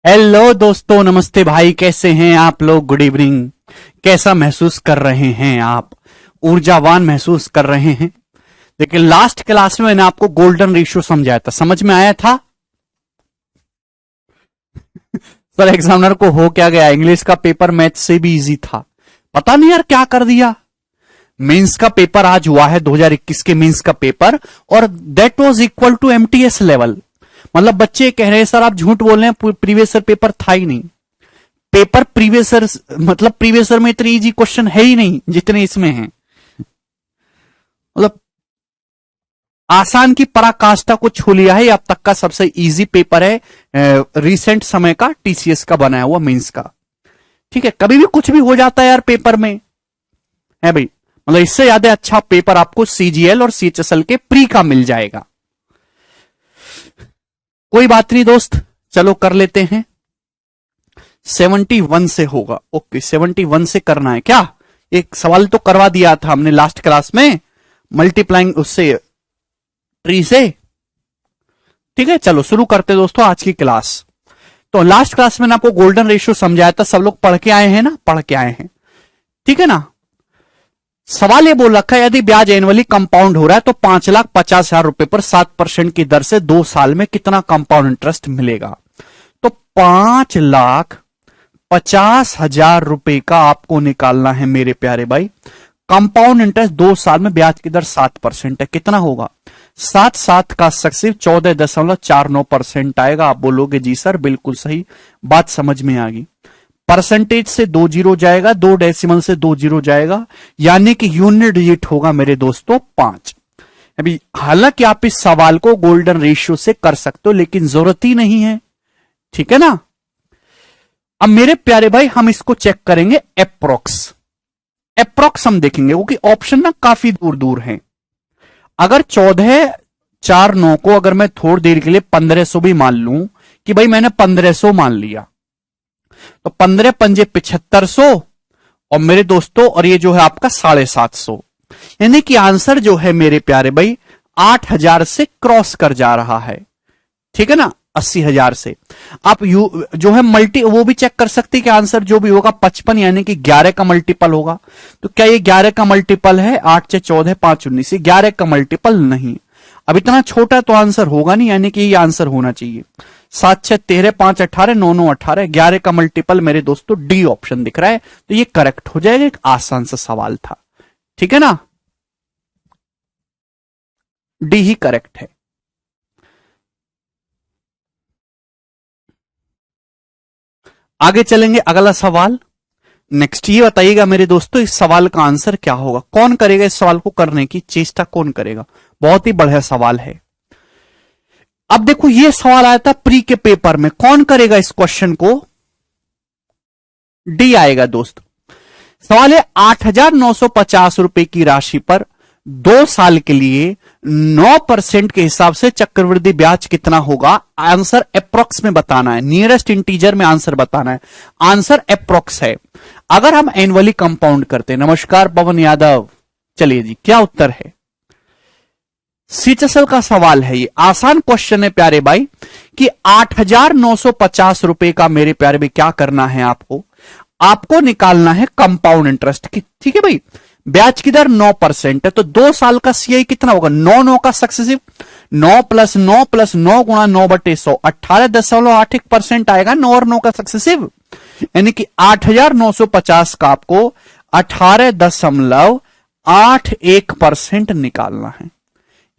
Hello दोस्तों, नमस्ते भाई। कैसे हैं आप लोग? Good evening. कैसा महसूस कर रहे हैं आप? ऊर्जावान महसूस कर रहे हैं? देखिए, लास्ट क्लास में मैंने आपको गोल्डन रेशियो समझाया था, समझ में आया था? सर, एग्जामिनर को हो क्या गया? इंग्लिश का पेपर मैथ से भी इजी था, पता नहीं यार क्या कर दिया। मेंस का पेपर आज हुआ है, 2021 के मेंस का पेपर, और that was equal to MTS level. मतलब बच्चे कह रहे हैं सर आप झूठ बोल रहे हैं, प्रीवियस ईयर पेपर था ही नहीं। पेपर प्रीवियस ईयर, मतलब प्रीवियस ईयर में इतने इजी क्वेश्चन है ही नहीं जितने इसमें हैं। मतलब आसान की पराकाष्ठा को छू लिया है। अब तक का सबसे इजी पेपर है रिसेंट समय का, टीसीएस का बनाया हुआ मेंस का। ठीक है, कभी भी कुछ भी हो जाता है यार पेपर में, है भाई। मतलब इससे ज्यादा अच्छा पेपर आपको सीजीएल और सीएचएसएल के प्री का मिल जाएगा। कोई बात नहीं दोस्त, चलो कर लेते हैं। 71 से होगा। ओके, 71 से करना है क्या? एक सवाल तो करवा दिया था हमने लास्ट क्लास में, मल्टीप्लाइंग उससे ट्री से। ठीक है, चलो शुरू करते दोस्तों आज की क्लास। तो लास्ट क्लास में आपको गोल्डन रेशियो समझाया था, सब लोग पढ़ के आए हैं ना? पढ़ के आए हैं, ठीक है ना? सवाल ये बोल रखा है, यदि ब्याज एनुअली कंपाउंड हो रहा है तो 5,50,000 रुपए पर 7% की दर से 2 साल में कितना कंपाउंड इंटरेस्ट मिलेगा? तो 5,50,000 रुपए का आपको निकालना है मेरे प्यारे भाई। कंपाउंड इंटरेस्ट 2 साल में, ब्याज की दर 7% है, कितना होगा? 7 का सक्सेसिव 14.49% आएगा। आप बोलोगे जी सर बिल्कुल सही बात, समझ में आ गई। परसेंटेज से 2 जीरो जाएगा, 2 डेसिमल से 2 जीरो जाएगा, यानी कि यूनिट डिजिट होगा मेरे दोस्तों 5। अभी हालांकि आप इस सवाल को गोल्डन रेशियो से कर सकते हो, लेकिन जरूरत ही नहीं है, ठीक है ना? अब मेरे प्यारे भाई हम इसको चेक करेंगे एप्रोक्स। एप्रोक्स हम देखेंगे, क्योंकि ऑप्शन ना काफी दूर दूर हैं। अगर 14,4,9 को अगर मैं थोड़ी देर के लिए 1500 भी मान लूं कि भाई मैंने 1500 मान लिया, तो 15 पंजे 7500, और मेरे दोस्तों और ये जो है आपका 750, यानी कि आंसर जो है मेरे प्यारे भाई 8,000 से क्रॉस कर जा रहा है, ठीक है ना? 80,000 से। आप जो है मल्टी वो भी चेक कर सकते हैं कि आंसर जो भी होगा 55, यानी कि 11 का मल्टीपल होगा। तो क्या ये 11 का मल्टीपल है? 8 से 14 5 19, 11 का मल्टीपल नहीं। अब इतना छोटा तो आंसर होगा नहीं, यानी कि ये आंसर होना चाहिए 7 6 13 5 18 9 9 18, 11 का मल्टीपल मेरे दोस्तों डी ऑप्शन दिख रहा है, तो ये करेक्ट हो जाएगा। एक आसान सा सवाल था, ठीक है ना? डी ही करेक्ट है। आगे चलेंगे, अगला सवाल। नेक्स्ट ये बताइएगा मेरे दोस्तों, इस सवाल का आंसर क्या होगा? कौन करेगा इस सवाल को करने की चेष्टा? कौन करेगा? बहुत ही बढ़िया सवाल है। अब देखो, ये सवाल आया था प्री के पेपर में, कौन करेगा इस क्वेश्चन को? डी आएगा दोस्त। सवाल है 8,950 रुपए की राशि पर 2 साल के लिए 9% के हिसाब से चक्रवृद्धि ब्याज कितना होगा? आंसर अप्रोक्स में बताना है, नियरेस्ट इंटीजर में आंसर बताना है। आंसर अप्रोक्स है। अगर हम एनुअली कंपाउंड करते हैं, नमस्कार पवन यादव, चलिए जी क्या उत्तर है? सीएचएसएल का सवाल है, ये आसान क्वेश्चन है प्यारे भाई, कि 8,950 रुपए का मेरे प्यारे भाई क्या करना है आपको? आपको निकालना है कंपाउंड इंटरेस्ट की, ठीक है भाई। ब्याज की दर 9% है, तो 2 साल का सीआई कितना होगा? 9 का सक्सेसिव, 9 प्लस 9 प्लस 9 गुणा 9/100, 18.81% आएगा। 9 और 9 का सक्सेसिव, यानी कि 8,950 का आपको 18.81% निकालना है।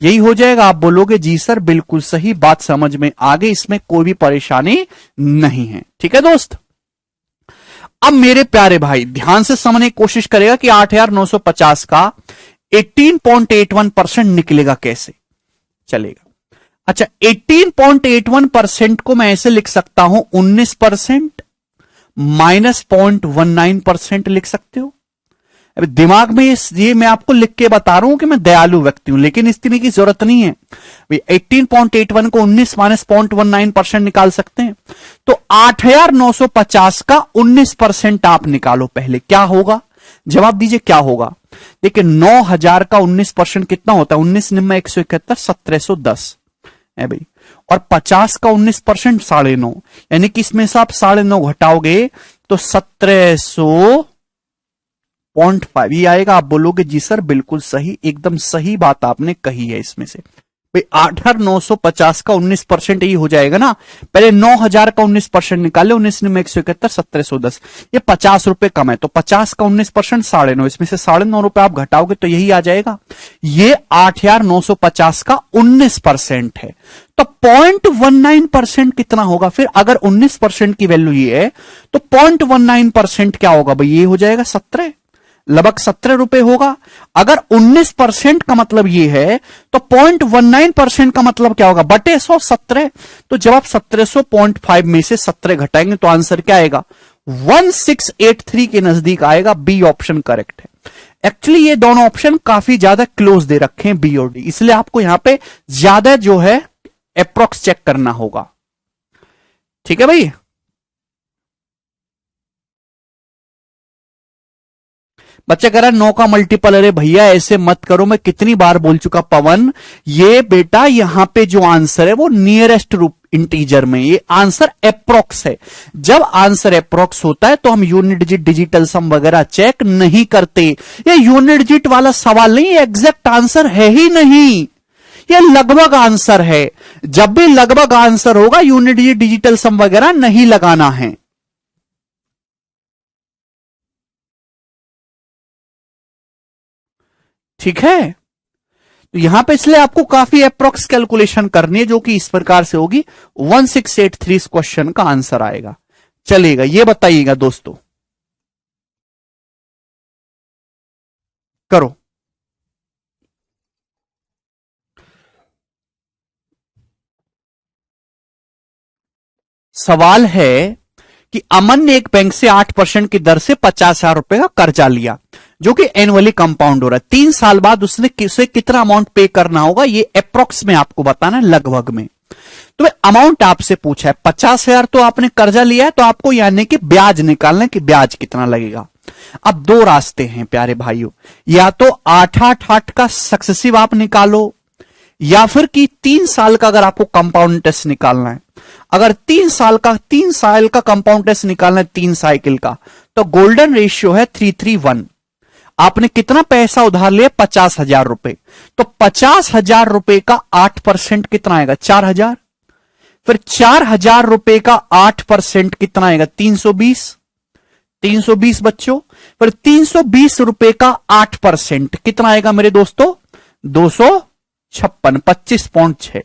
यही हो जाएगा। आप बोलोगे जी सर बिल्कुल सही बात, समझ में आ गई, इसमें कोई भी परेशानी नहीं है, ठीक है दोस्त? अब मेरे प्यारे भाई ध्यान से समझने की कोशिश करेगा कि 8,950 का 18.81% निकलेगा कैसे? चलेगा। अच्छा, 18.81% को मैं ऐसे लिख सकता हूं, 19% माइनस 0.19% लिख सकते हो। अभी दिमाग में ये मैं आपको लिख के बता रहा हूं कि मैं दयालु व्यक्ति हूं, लेकिन इस तरह की जरूरत नहीं है। 18.81 को 19 माइनस 0.19% निकाल सकते हैं। तो 8,950 का 19% आप निकालो पहले, क्या होगा? जवाब दीजिए क्या होगा? देखिए 9,000 का 19% कितना होता है? 19 निम्न 171, 1710 है भाई। और 50 का 19% 9.5, यानी कि इसमें से आप 9.5 घटाओगे तो 1700.5 ये आएगा। आप बोलोगे जी सर बिल्कुल सही, एकदम सही बात आपने कही है। इसमें से भाई 8,950 का 19% यही हो जाएगा ना। पहले 9,000 का 19% निकाले, 19 में 171, 1710, ये 50 रुपए कम है, तो 50 का 19% 9.5, इसमें से 9.5 रुपए आप घटाओगे तो यही आ जाएगा। ये 8,950 का 19% है, तो 0.19% कितना होगा फिर? अगर 19% की वैल्यू ये है तो 0.19% क्या होगा भाई? ये हो जाएगा 17, लगभग 17 रुपए होगा। अगर 19% का मतलब ये है तो 0.19% का मतलब क्या होगा? बटे 100, 17। तो जब आप 1700.5 में से 17 घटाएंगे तो आंसर क्या आएगा? 1683 के नजदीक आएगा। बी ऑप्शन करेक्ट है। एक्चुअली ये दोनों ऑप्शन काफी ज्यादा क्लोज दे रखे हैं, बी और डी, इसलिए आपको यहां पे ज्यादा जो है अप्रोक्स चेक करना होगा। ठीक है भाई। बच्चा कह रहा है 9 का मल्टीपल। अरे भैया ऐसे मत करो, मैं कितनी बार बोल चुका पवन, ये बेटा यहां पे जो आंसर है वो नियरेस्ट रूप इंटीजर में, ये आंसर अप्रोक्स है। जब आंसर अप्रोक्स होता है तो हम यूनिट डिजिट, डिजिटल सम वगैरह चेक नहीं करते। ये यूनिट डिजिट वाला सवाल नहीं, एग्जैक्ट आंसर है ही नहीं, ये लगभग आंसर है। जब भी लगभग आंसर होगा यूनिट डिजिट, डिजिटल सम वगैरह नहीं लगाना है। ठीक है, तो यहां पे इसलिए आपको काफी अप्रोक्स कैलकुलेशन करनी है, जो कि इस प्रकार से होगी। 1683 इस क्वेश्चन का आंसर आएगा। चलेगा, ये बताइएगा दोस्तों, करो। सवाल है कि अमन ने एक बैंक से 8% की दर से 50,000 रुपए का कर्जा लिया, जो कि एनुअली कंपाउंड हो रहा है। 3 साल बाद उसने कितना अमाउंट पे करना होगा, ये अप्रोक्स में आपको बताना है, लगभग में। तो अमाउंट आपसे पूछा है 50,000, तो आपने कर्जा लिया है, तो आपको यानी कि ब्याज निकालना है कि ब्याज कितना लगेगा। अब दो रास्ते हैं प्यारे भाइयों, या तो 8-8-8 का सक्सेसिव आप निकालो, या फिर कि 3 साल का अगर आपको कंपाउंड इंटरेस्ट निकालना है। अगर 3 साल का कंपाउंड इंटरेस्ट निकालना है 3 साइकिल का, तो गोल्डन रेशियो है 3:1। आपने कितना पैसा उधार लिया? 50,000 रुपए। तो 50,000 रुपए का 8% कितना आएगा? 4,000। फिर 4,000 रुपए का 8% कितना आएगा? 320। 320 बच्चों। फिर 320 रुपए का 8% कितना आएगा मेरे दोस्तों? 256, 25.6।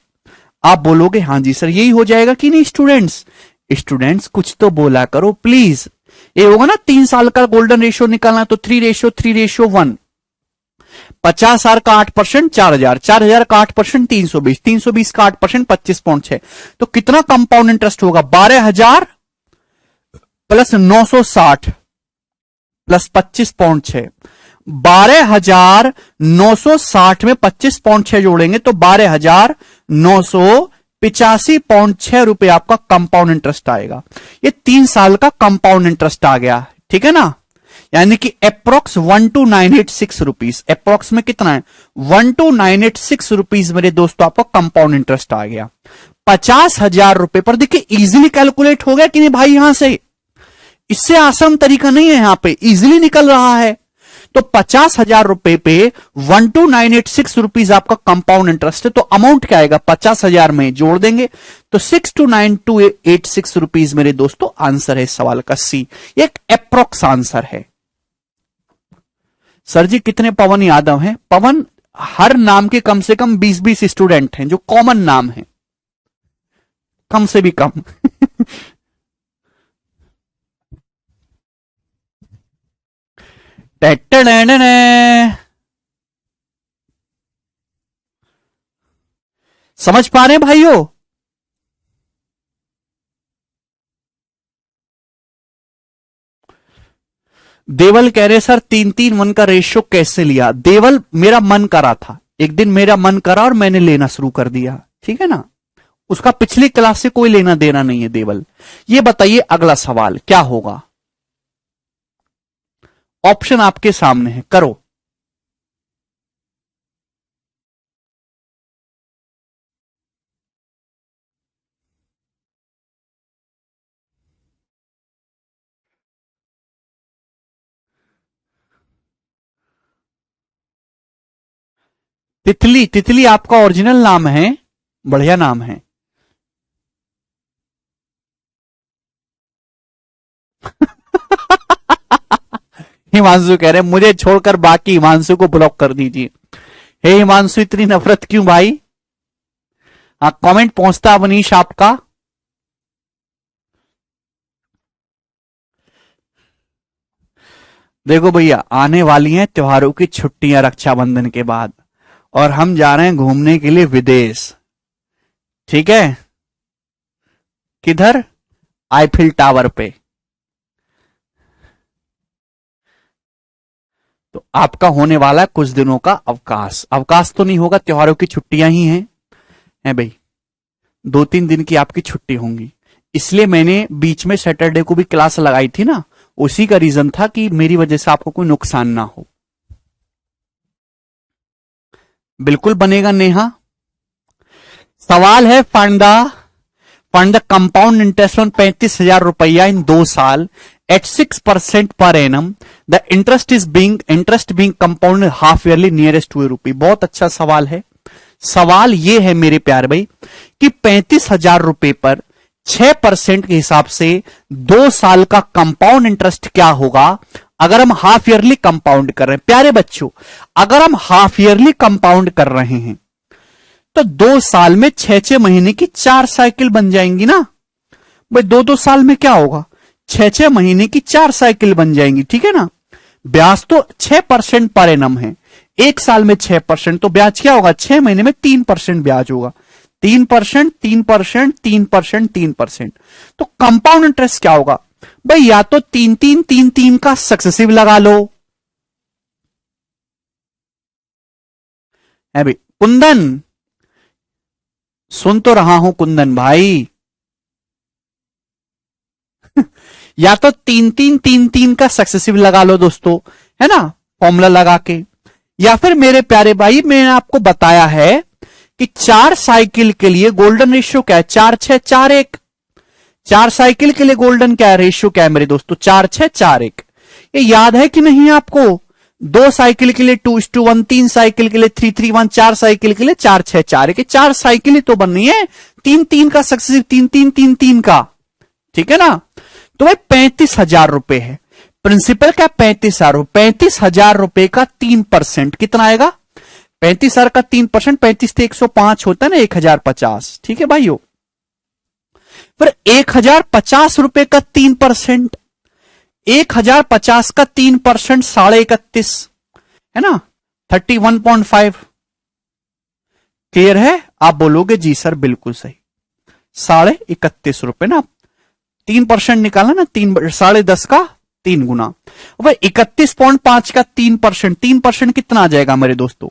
आप बोलोगे हां जी सर यही हो जाएगा कि नहीं? स्टूडेंट्स, स्टूडेंट्स कुछ तो बोला करो प्लीज। ये होगा ना 3 साल का गोल्डन रेशियो निकालना, तो 3:1। 50,000 का 8% 4,000, 4,000 का 8% 320, 320 का 8% 25.6। तो कितना कंपाउंड इंटरेस्ट होगा? 12,000 प्लस 960 प्लस 25.6। 12,960 में 25.6 जोड़ेंगे तो 12,985.6 रुपए आपका कंपाउंड इंटरेस्ट आएगा। ये 3 साल का कंपाउंड इंटरेस्ट आ गया, ठीक है ना? यानी कि अप्रोक्स 12,986 रुपीज। अप्रोक्स में कितना है? 12,986 रुपीज मेरे दोस्तों आपका कंपाउंड इंटरेस्ट आ गया 50,000 रुपए पर। देखिए इजीली कैलकुलेट हो गया कि नहीं भाई? यहां से इससे आसान तरीका नहीं है, यहां पे इजीली निकल रहा है। तो 50,000 रुपए पे 12,986 रुपीज आपका कंपाउंड इंटरेस्ट है, तो अमाउंट क्या आएगा? 50,000 में जोड़ देंगे तो 629286 रुपीज मेरे दोस्तों आंसर है इस सवाल का सी। एक अप्रोक्स आंसर है। सर जी कितने पवन यादव हैं? पवन हर नाम के कम से कम 20-20 स्टूडेंट हैं जो कॉमन नाम है, कम से भी कम। समझ पा रहे हैं भाइयों? देवल कह रहे सर 3:1 का रेशियो कैसे लिया? देवल मेरा मन करा था, एक दिन मेरा मन करा और मैंने लेना शुरू कर दिया, ठीक है ना? उसका पिछली क्लास से कोई लेना देना नहीं है देवल। ये बताइए अगला सवाल क्या होगा? ऑप्शन आपके सामने है, करो। तितली, तितली आपका ओरिजिनल नाम है, बढ़िया नाम है। हिमांशु कह रहे मुझे छोड़कर बाकी हिमांशु को ब्लॉक कर दीजिए। हे हिमांशु, इतनी नफरत क्यों भाई? हाँ, कमेंट पहुंचता अवनीश आपका। देखो भैया, आने वाली हैं त्योहारों की छुट्टियां रक्षाबंधन के बाद, और हम जा रहे हैं घूमने के लिए विदेश। ठीक है, किधर? आईफिल टावर पे। तो आपका होने वाला है कुछ दिनों का अवकाश। अवकाश तो नहीं होगा, त्योहारों की छुट्टियां ही हैं भाई। 2-3 दिन की आपकी छुट्टी होंगी, इसलिए मैंने बीच में सैटरडे को भी क्लास लगाई थी ना। उसी का रीजन था कि मेरी वजह से आपको कोई नुकसान ना हो। बिल्कुल बनेगा नेहा। सवाल है find the compound interest on 35,000 रुपया इन 2 साल at 6% per annum. The interest being compound half yearly nearest to ₹2। बहुत अच्छा सवाल है। सवाल यह है मेरे प्यारे भाई कि 35,000 रुपए पर 6% के हिसाब से 2 साल का कंपाउंड इंटरेस्ट क्या होगा अगर हम हाफ ईयरली कंपाउंड कर रहे हैं। प्यारे बच्चों, अगर हम हाफ ईयरली कंपाउंड कर रहे हैं तो 2 साल में 6-6 महीने की 4 साइकिल बन जाएंगी ना भाई। 2-2 साल में क्या होगा? 6-6 महीने की 4 साइकिल बन जाएंगी, ठीक है ना। ब्याज तो 6% पर एनम है, 1 साल में 6%, तो ब्याज क्या होगा? 6 महीने में 3% ब्याज होगा। 3%, 3%, 3%, 3%। तो कंपाउंड इंटरेस्ट क्या होगा भाई? या तो 3-3-3-3 का सक्सेसिव लगा लो। है भाई कुंदन, सुन तो रहा हूं कुंदन भाई। या तो 3-3-3-3 का सक्सेसिव लगा लो दोस्तों, है ना, फॉर्मूला लगा के। या फिर मेरे प्यारे भाई, मैंने आपको बताया है कि 4 साइकिल के लिए गोल्डन रेशियो क्या है? 4-6-4-1। 4 साइकिल के लिए गोल्डन क्या है रेशियो? क्या है मेरे दोस्तों? 4-6-4-1। ये याद है कि नहीं आपको? 2 साइकिल के लिए 2:1, 3 साइकिल के लिए 3:3:1, 4 साइकिल के लिए 4-6-4-1। 4 साइकिल ही तो बननी है, 3-3 का सक्सेसिव, 3-3-3-3 का, ठीक है ना। तो भाई 35,000 रुपए है। प्रिंसिपल क्या? 35,000। 35,000 रुपए का 3% कितना आएगा? 35,000 का 3%, 35 से 105 होता है ना, 1,050। ठीक है भाइयों। फिर 1,050 रुपए का 3%, 1,050 का 3% 31.5 है ना, 31.5। क्लियर है? आप बोलोगे जी सर बिल्कुल सही। 31.5 रुपए ना, 3% निकाला ना, 10.5 का 3 गुना। वह 31.5 का 3%, 3% कितना आ जाएगा मेरे दोस्तों?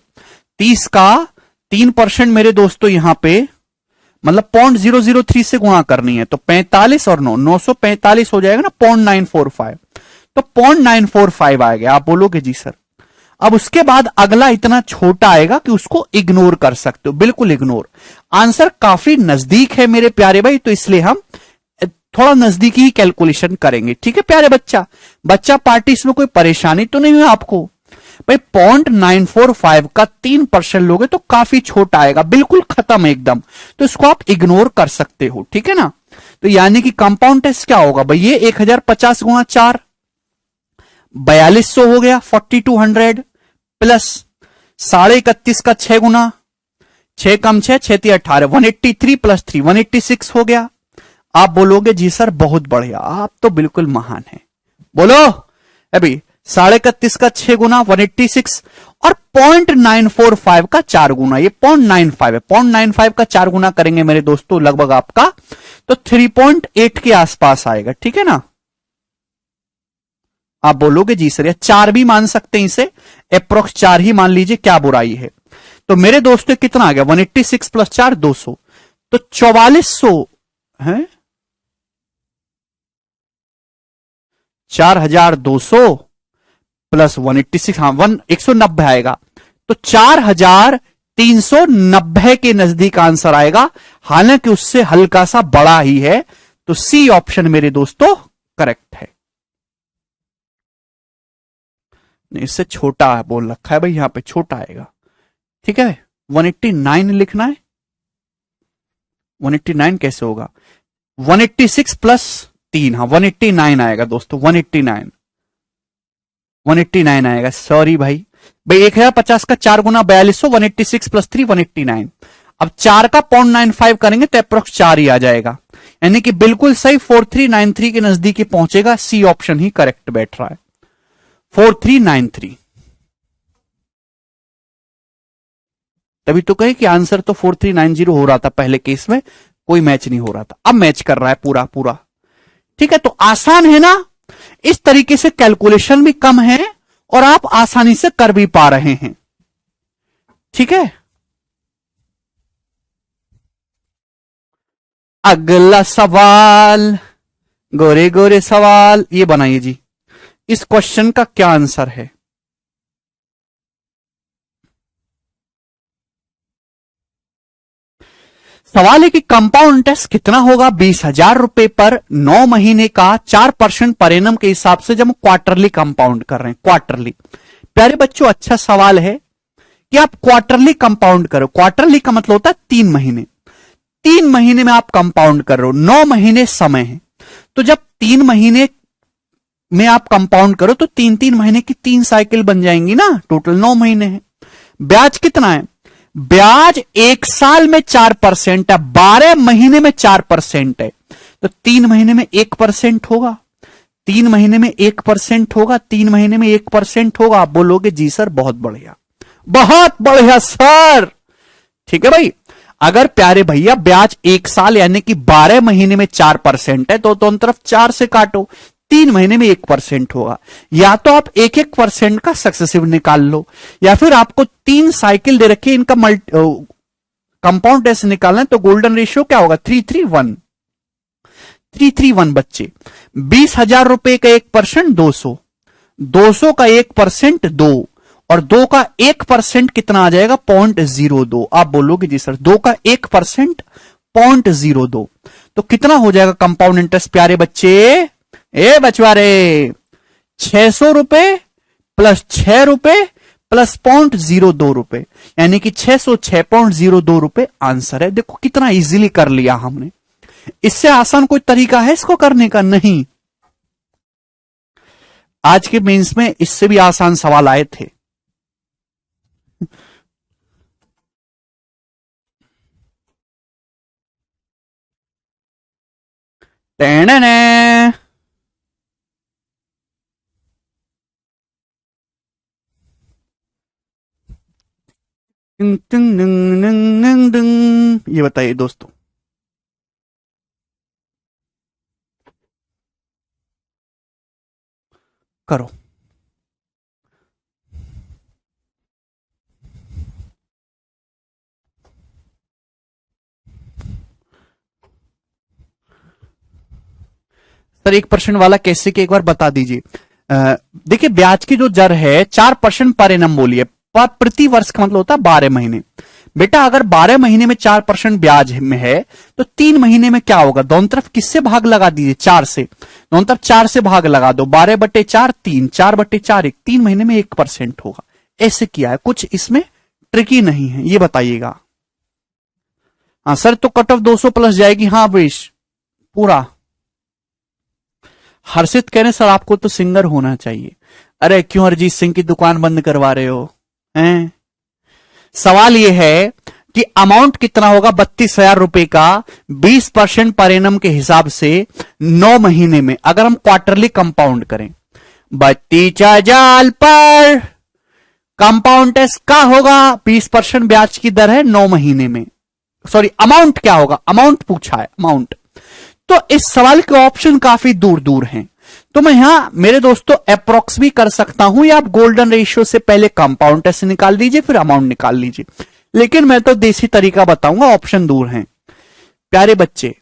30 का 3% मेरे दोस्तों, यहां पे मतलब 0.003 से गुणा करनी है, तो 45 और 9, 945 हो जाएगा ना, 0.945। तो 0.945 आएगा। आप बोलोगे जी सर। अब उसके बाद अगला इतना छोटा आएगा कि उसको इग्नोर कर सकते हो, बिल्कुल इग्नोर। आंसर काफी नजदीक है मेरे प्यारे भाई, तो इसलिए हम थोड़ा नजदीकी ही कैलकुलेशन करेंगे। ठीक है प्यारे बच्चा पार्टी, इसमें कोई परेशानी तो नहीं है आपको? भाई 0.945 का 3% लोगे तो काफी छोटा आएगा, बिल्कुल खत्म एकदम, तो इसको आप इग्नोर कर सकते हो। ठीक है ना। तो यानी कि कंपाउंड टेस्ट क्या होगा भाई? ये 1,050 गुणा 4, 4200 हो गया, 4200 प्लस 31.5 का 6 गुना, 6 कम 6, 6 18, 183 प्लस 3 186 हो गया। आप बोलोगे जी सर बहुत बढ़िया, आप तो बिल्कुल महान हैं। बोलो अभी 31.5 का 6 गुना 186 और 0.945 का 4 गुना, ये 0.95 है। 0.95 का 4 गुना करेंगे मेरे दोस्तों लगभग आपका तो 3.8 के आसपास आएगा। ठीक है ना। आप बोलोगे जी सर, या 4 भी मान सकते हैं इसे, अप्रोक्स 4 ही मान लीजिए, क्या बुराई है। तो मेरे दोस्तों कितना आ गया? 186 प्लस 4 200, तो 4400 है, 4,200 प्लस 186, हाँ 190 आएगा, तो 4,390 के नजदीक आंसर आएगा। हालांकि उससे हल्का सा बड़ा ही है, तो सी ऑप्शन मेरे दोस्तों करेक्ट है। इससे छोटा बोल रखा है भाई, यहां पे छोटा आएगा। ठीक है, 189 लिखना है। 189 कैसे होगा? 186 प्लस 3, हाँ 189 आएगा दोस्तों, 189 आएगा। सॉरी भाई 1050 का 4 गुना 4200, 186 प्लस 3 189। अब 4 का 0.95 करेंगे तो अप्रोक्स 4 ही आ जाएगा, यानी कि बिल्कुल सही 4393 के नजदीक ही पहुंचेगा। सी ऑप्शन ही करेक्ट बैठ रहा है, 4393। तभी तो कहे कि आंसर तो 4390 हो रहा था पहले केस में, कोई मैच नहीं हो रहा था, अब मैच कर रहा है पूरा पूरा। ठीक है, तो आसान है ना, इस तरीके से कैलकुलेशन भी कम है और आप आसानी से कर भी पा रहे हैं। ठीक है, अगला सवाल, गोरे गोरे सवाल, ये बनाइए जी, इस क्वेश्चन का क्या आंसर है? सवाल है कि कंपाउंड इंटरेस्ट कितना होगा 20,000 रुपए पर 9 महीने का 4% पर एनम के हिसाब से, जब हम क्वार्टरली कंपाउंड कर रहे हैं। क्वार्टरली, प्यारे बच्चों अच्छा सवाल है कि आप क्वार्टरली कंपाउंड करो। क्वार्टरली का मतलब होता है 3 महीने, 3 महीने में आप कंपाउंड कर रहे हो, 9 महीने समय है, तो जब 3 महीने में आप कंपाउंड करो तो 3-3 महीने की 3 साइकिल बन जाएंगी ना, टोटल 9 महीने है। ब्याज कितना है? ब्याज 1 साल में 4% है, 12 महीने में 4% है, तो 3 महीने में 1% होगा, 3 महीने में 1% होगा, 3 महीने में 1% होगा। आप बोलोगे जी सर बहुत बढ़िया, बहुत बढ़िया सर। ठीक है भाई, अगर प्यारे भैया ब्याज 1 साल यानी कि 12 महीने में 4% है, तो दोनों तरफ 4 से काटो, 3 महीने में 1% होगा। या तो आप 1-1% का सक्सेसिव निकाल लो, या फिर आपको 3 साइकिल दे रखी है, इनका कंपाउंड टेस्ट निकालना है, तो गोल्डन रेशियो क्या होगा? 331। 331 बच्चे, 20,000 रुपए का 1% 200, 200 का 1% 2, और 2 का 1% कितना आ जाएगा? 0.02। आप बोलोगे जी सर 2 का 1% 0.02, तो कितना हो जाएगा कंपाउंड इंटरेस्ट प्यारे बच्चे? ए बचवारे, 600 रुपए प्लस 6 रुपए प्लस 0.02 रुपए, यानी कि 606.02 रुपए आंसर है। देखो कितना इजीली कर लिया हमने, इससे आसान कोई तरीका है इसको करने का? नहीं, आज के मेंस में इससे भी आसान सवाल आए थे। टेने ये बताइए दोस्तों, करो। सर 1% वाला कैसे कि एक बार बता दीजिए। देखिए ब्याज की जो दर है 4% पर एनम बोलिए, प्रति वर्ष का मतलब होता है 12 महीने। बेटा अगर 12 महीने में 4% ब्याज में है तो 3 महीने में क्या होगा? दोनों तरफ किससे भाग लगा दीजिए? 4 से, दोनों तरफ 4 से भाग लगा दो, 12/4 3, 4/4 1, 3 महीने में 1% होगा। ऐसे किया है, कुछ इसमें ट्रिकी नहीं है, ये बताइएगा। हाँ सर, तो कट ऑफ 200 प्लस जाएगी। हाँ वेश पूरा। हर्षित कह रहे सर आपको तो सिंगर होना चाहिए। अरे क्यों अरिजीत सिंह की दुकान बंद करवा रहे हो हैं? सवाल यह है कि अमाउंट कितना होगा 32,000 रुपए का 20% पर एनम के हिसाब से 9 महीने में, अगर हम क्वार्टरली कंपाउंड करें। बत्ती चाल पर कंपाउंड टेस्ट क्या होगा? 20% ब्याज की दर है 9 महीने में। सॉरी, अमाउंट क्या होगा? अमाउंट पूछा है, अमाउंट। तो इस सवाल के ऑप्शन काफी दूर दूर हैं, तो मैं यहां मेरे दोस्तों अप्रोक्स भी कर सकता हूं, या आप गोल्डन रेशियो से पहले कंपाउंड टेस्ट निकाल दीजिए फिर अमाउंट निकाल लीजिए, लेकिन मैं तो देसी तरीका बताऊंगा, ऑप्शन दूर हैं। प्यारे बच्चे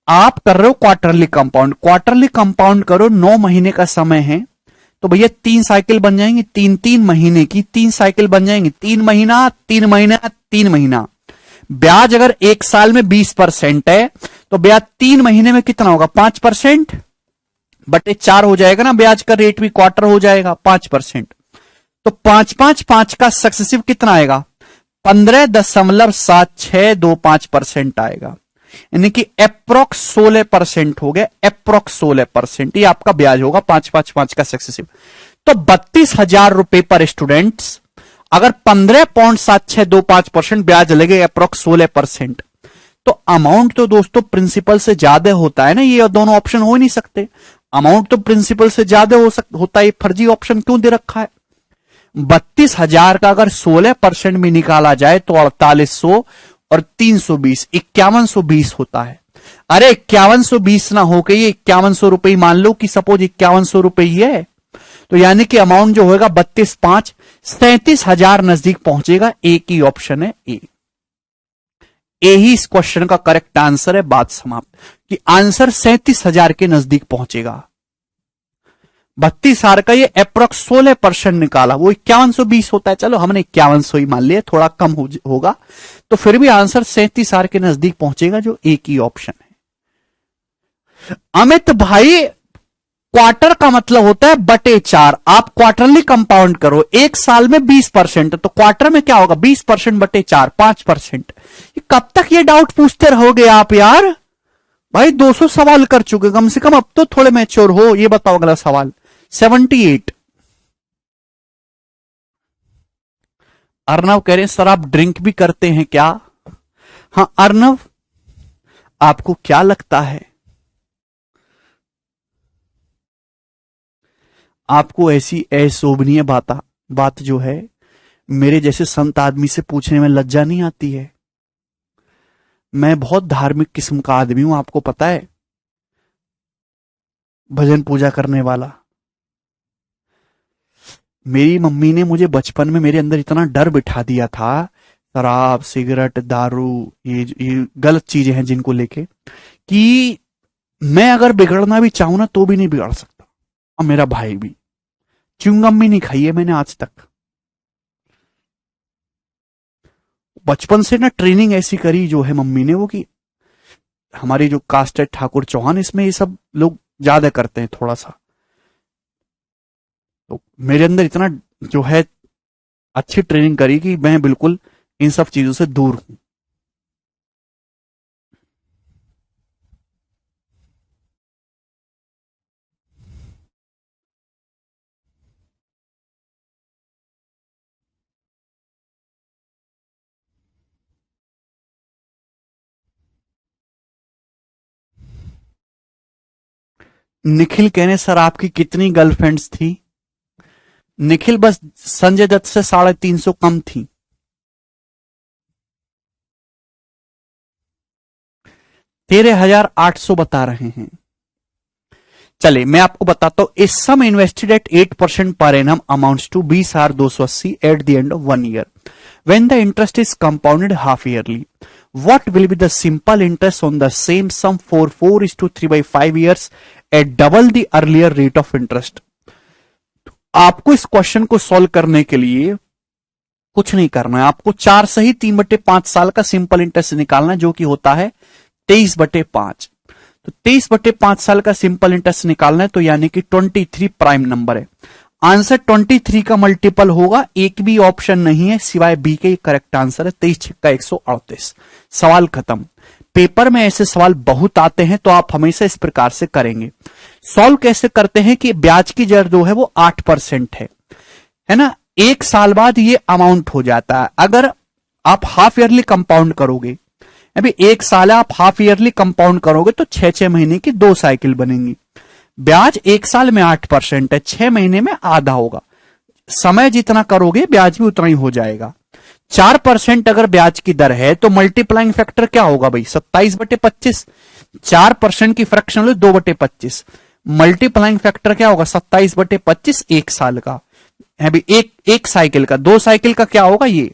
आप कर रहे हो क्वार्टरली कंपाउंड, क्वार्टरली कंपाउंड करो, 9 महीने का समय है, तो भैया 3 साइकिल बन जाएंगी, 3-3 महीने की 3 साइकिल बन जाएंगी, 3 महीना 3 महीना 3 महीना। ब्याज अगर 1 साल में 20% है तो ब्याज 3 महीने में कितना होगा? 5% बटे 4 हो जाएगा ना, ब्याज का रेट भी क्वार्टर हो जाएगा 5%, तो 5-5-5 का सक्सेसिव कितना आएगा? 15.7625% आएगा, यानी कि अप्रोक्स 16% हो गया, अप्रोक्स 16%। ये आपका ब्याज होगा 5-5-5 का सक्सेसिव। तो 32,000 रुपए पर स्टूडेंट्स अगर 15.7625% ब्याज लगे, अप्रोक्स 16%, तो अमाउंट तो दोस्तों प्रिंसिपल से ज्यादा होता है ना। ये दोनों ऑप्शन हो ही नहीं सकते, अमाउंट तो प्रिंसिपल से ज्यादा होता है। फर्जी ऑप्शन क्यों दे रखा है? 32,000 का अगर 16% में निकाला जाए तो 4800 और 320, 5120 होता है। अरे 5120 ना होके ये 5100 रुपये मान लो कि सपोज 5100 रुपये ही है, तो यानी कि अमाउंट जो होगा 32,500 37,000 नजदीक पहुंचेगा। एक ही ऑप्शन है ए। ए ही इस क्वेश्चन का करेक्ट आंसर है। बात समाप्त कि आंसर 37,000 के नजदीक पहुंचेगा। 32,000 का ये अप्रोक्स 16% निकाला, वो 5120 होता है। चलो हमने 5100 ही मान लिया, थोड़ा कम होगा, तो फिर भी आंसर 37,000 के नजदीक पहुंचेगा, जो एक ही ऑप्शन है। अमित भाई क्वार्टर का मतलब होता है बटे 4। आप क्वार्टरली कंपाउंड करो, एक साल में 20%, तो क्वार्टर में क्या होगा? 20% बटे 4, 5%। कब तक ये डाउट पूछते रहोगे आप यार? भाई 200 सवाल कर चुके कम से कम, अब तो थोड़े मैच्योर हो। ये बताओ अगला सवाल 78। अर्नव कह रहे हैं सर आप ड्रिंक भी करते हैं क्या? हाँ अर्नव, आपको क्या लगता है आपको ऐसी अशोभनीय बात जो है मेरे जैसे संत आदमी से पूछने में लज्जा नहीं आती है? मैं बहुत धार्मिक किस्म का आदमी हूं, आपको पता है, भजन पूजा करने वाला। मेरी मम्मी ने मुझे बचपन में मेरे अंदर इतना डर बिठा दिया था, शराब सिगरेट दारू ये गलत चीजें हैं जिनको लेके, कि मैं अगर बिगड़ना भी चाहूं ना तो भी नहीं बिगड़ सकता। और मेरा भाई भी, च्युइंगम भी नहीं खाई है मैंने आज तक। बचपन से ना ट्रेनिंग ऐसी करी जो है मम्मी ने, वो कि हमारी जो कास्ट है ठाकुर चौहान, इसमें ये सब लोग ज्यादा करते हैं थोड़ा सा, तो मेरे अंदर इतना जो है अच्छी ट्रेनिंग करी कि मैं बिल्कुल इन सब चीजों से दूर हूं। निखिल कहने सर आपकी कितनी गर्लफ्रेंड्स थी? निखिल बस संजय दत्त से 350 कम थी। 13,800 बता रहे हैं। चले मैं आपको बताता हूं, इस सम invested at 8% per annum amounts to 20,280 at the end of 1 year when the interest is compounded half yearly. What will be the simple interest on the same sum for 4:3 by 5 years at double the earlier rate of interest? आपको इस question को solve करने के लिए कुछ नहीं करना है, आपको 4 सही 3/5 साल का सिंपल इंटरेस्ट निकालना है, जो कि होता है 23/5। तो 23/5 साल का सिंपल इंटरेस्ट निकालना है, तो यानी कि 23 प्राइम नंबर है। आंसर 23 का मल्टीपल होगा, एक भी ऑप्शन नहीं है सिवाय बी के। करेक्ट आंसर है 23×6 138। सवाल खत्म। पेपर में ऐसे सवाल बहुत आते हैं, तो आप हमेशा इस प्रकार से करेंगे। सॉल्व कैसे करते हैं कि ब्याज की दर जो है वो 8% है ना। एक साल बाद ये अमाउंट हो जाता है। अगर आप हाफ ईयरली कंपाउंड करोगे, अभी एक साल है, आप हाफ ईयरली कंपाउंड करोगे तो 6-6 महीने की 2 साइकिल बनेंगी। ब्याज एक साल में 8% है, 6 महीने में आधा होगा। समय जितना करोगे ब्याज भी उतना ही हो जाएगा। 4% अगर ब्याज की दर है तो मल्टीप्लाइंग फैक्टर क्या होगा भाई? 27/25। 4% की फ्रैक्शन लो 2/25, मल्टीप्लाइंग फैक्टर क्या होगा? 27/25 एक साल का है भी, एक साइकिल का। 2 साइकिल का क्या होगा ये?